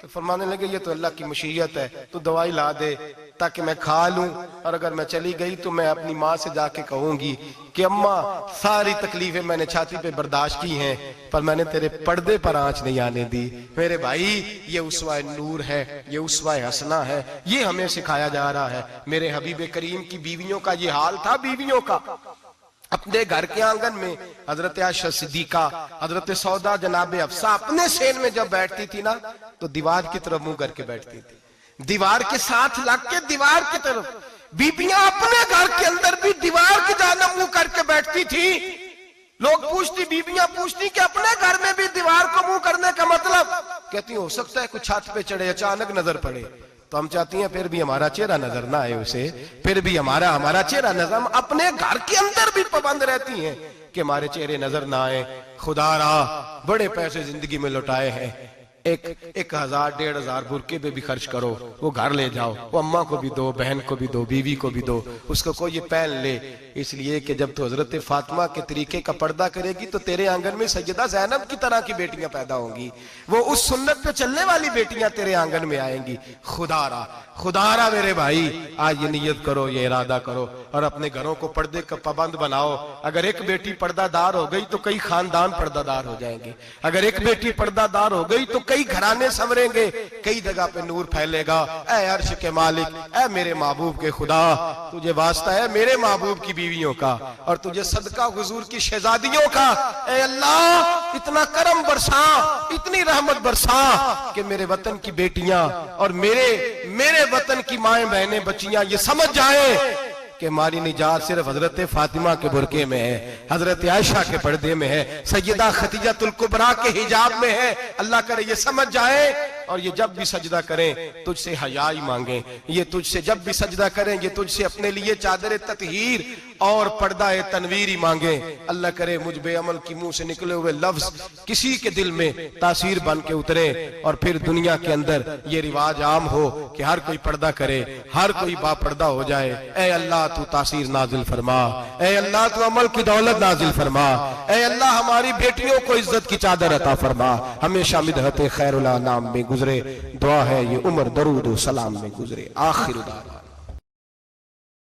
تو فرمانے لگے یہ تو اللہ کی مشیت ہے, تو دوائی لا دے تاکہ میں کھا لوں, اور اگر میں چلی گئی تو میں اپنی ماں سے جا کے کہوں گی کہ اماں ساری تکلیفیں میں نے چھاتی پہ برداشت کی ہیں پر میں نے تیرے پردے پر آنچ نہیں آنے دی. میرے بھائی یہ اسوہ نور ہے, یہ اسوہ حسنہ ہے, یہ ہمیں سکھایا جا رہا ہے. میرے حبیب کریم کی بیویوں کا یہ حال تھا. بیویوں کا اپنے گھر کے آنگن میں حضرت عائشہ صدیقہ, حضرت سودا, جناب حفصہ اپنے سین میں جب بیٹھتی تھی نا تو دیوار کی طرف منہ کر کے بیٹھتی تھی, دیوار کے ساتھ لگ کے دیوار کی طرف. بیبیاں اپنے گھر کے اندر بھی دیوار کی جانب منہ کر کے بیٹھتی تھی. لوگ پوچھتی, بیبیاں پوچھتی کہ اپنے گھر میں بھی دیوار کو منہ کرنے کا مطلب, کہتی ہو سکتا ہے کچھ چھت پہ چڑھے اچانک نظر پڑے, تو ہم چاہتی ہیں پھر بھی ہمارا چہرہ نظر نہ آئے اسے, پھر بھی ہمارا چہرہ نظر, ہم اپنے گھر کے اندر بھی پابند رہتی ہیں کہ ہمارے چہرے نظر نہ آئے. خدا را بڑے پیسے زندگی میں لوٹائے ہیں, 1000 1500 برقعے پہ بھی خرچ کرو, وہ گھر لے جاؤ, وہ اماں کو بھی دو, بہن کو بھی دو, بیوی کو بھی دو, اس کو کوئی یہ پہن لے. اس لیے کہ جب تو حضرت فاطمہ کے طریقے کا پردہ کرے گی تو تیرے آنگن میں سیدہ زینب کی طرح کی بیٹیاں پیدا ہوں گی, وہ اس سنت پہ چلنے والی بیٹیاں تیرے آنگن میں آئیں گی. خدا را میرے بھائی آج یہ نیت کرو, یہ ارادہ کرو اور اپنے گھروں کو پردے کا پابند بناؤ. اگر ایک بیٹی پردہ دار ہو گئی تو کئی خاندان پردہ دار ہو جائیں گے. اگر ایک بیٹی پردہ دار ہو گئی تو کئی گھرانے سنوریں گے, کئی جگہ پہ نور پھیلے گا. اے عرش کے مالک, اے میرے محبوب کے خدا, تجھے واسطہ ہے میرے محبوب کی بیویوں کا اور تجھے صدقہ حضور کی شہزادیوں کا. اے اللہ اتنا کرم برسا, اتنی رحمت برسا کہ میرے وطن کی بیٹیاں اور میرے وطن کی مائیں بہنیں بچیاں یہ سمجھ جائیں کہ ہماری نجات صرف حضرت فاطمہ کے برقعے میں ہے, حضرت عائشہ کے پردے میں ہے, سیدہ خدیجہ الکبریٰ کے حجاب میں ہے. اللہ کرے یہ سمجھ جائیں اور یہ جب بھی سجدہ کریں تجھ سے حیائی مانگیں, یہ تجھ سے جب بھی سجدہ کریں یہ تجھ سے اپنے لیے چادر تطہیر اور پردہ تنویری مانگیں. اللہ کرے مجھ بے عمل کی منہ سے نکلے ہوئے لفظ کسی کے دل میں تاثیر بن کے اترے اور پھر دنیا کے اندر یہ رواج عام ہو کہ ہر کوئی پردہ کرے, ہر کوئی با پردہ ہو جائے. اے اللہ تو تاثیر نازل فرما, اے اللہ تو عمل کی دولت نازل فرما, اے اللہ ہماری بیٹیوں کو عزت کی چادر عطا فرما. ہمیشہ مدحت خیر الانام میں گزرے, دعا ہے یہ عمر درود و سلام میں گزرے. آخر دعوانا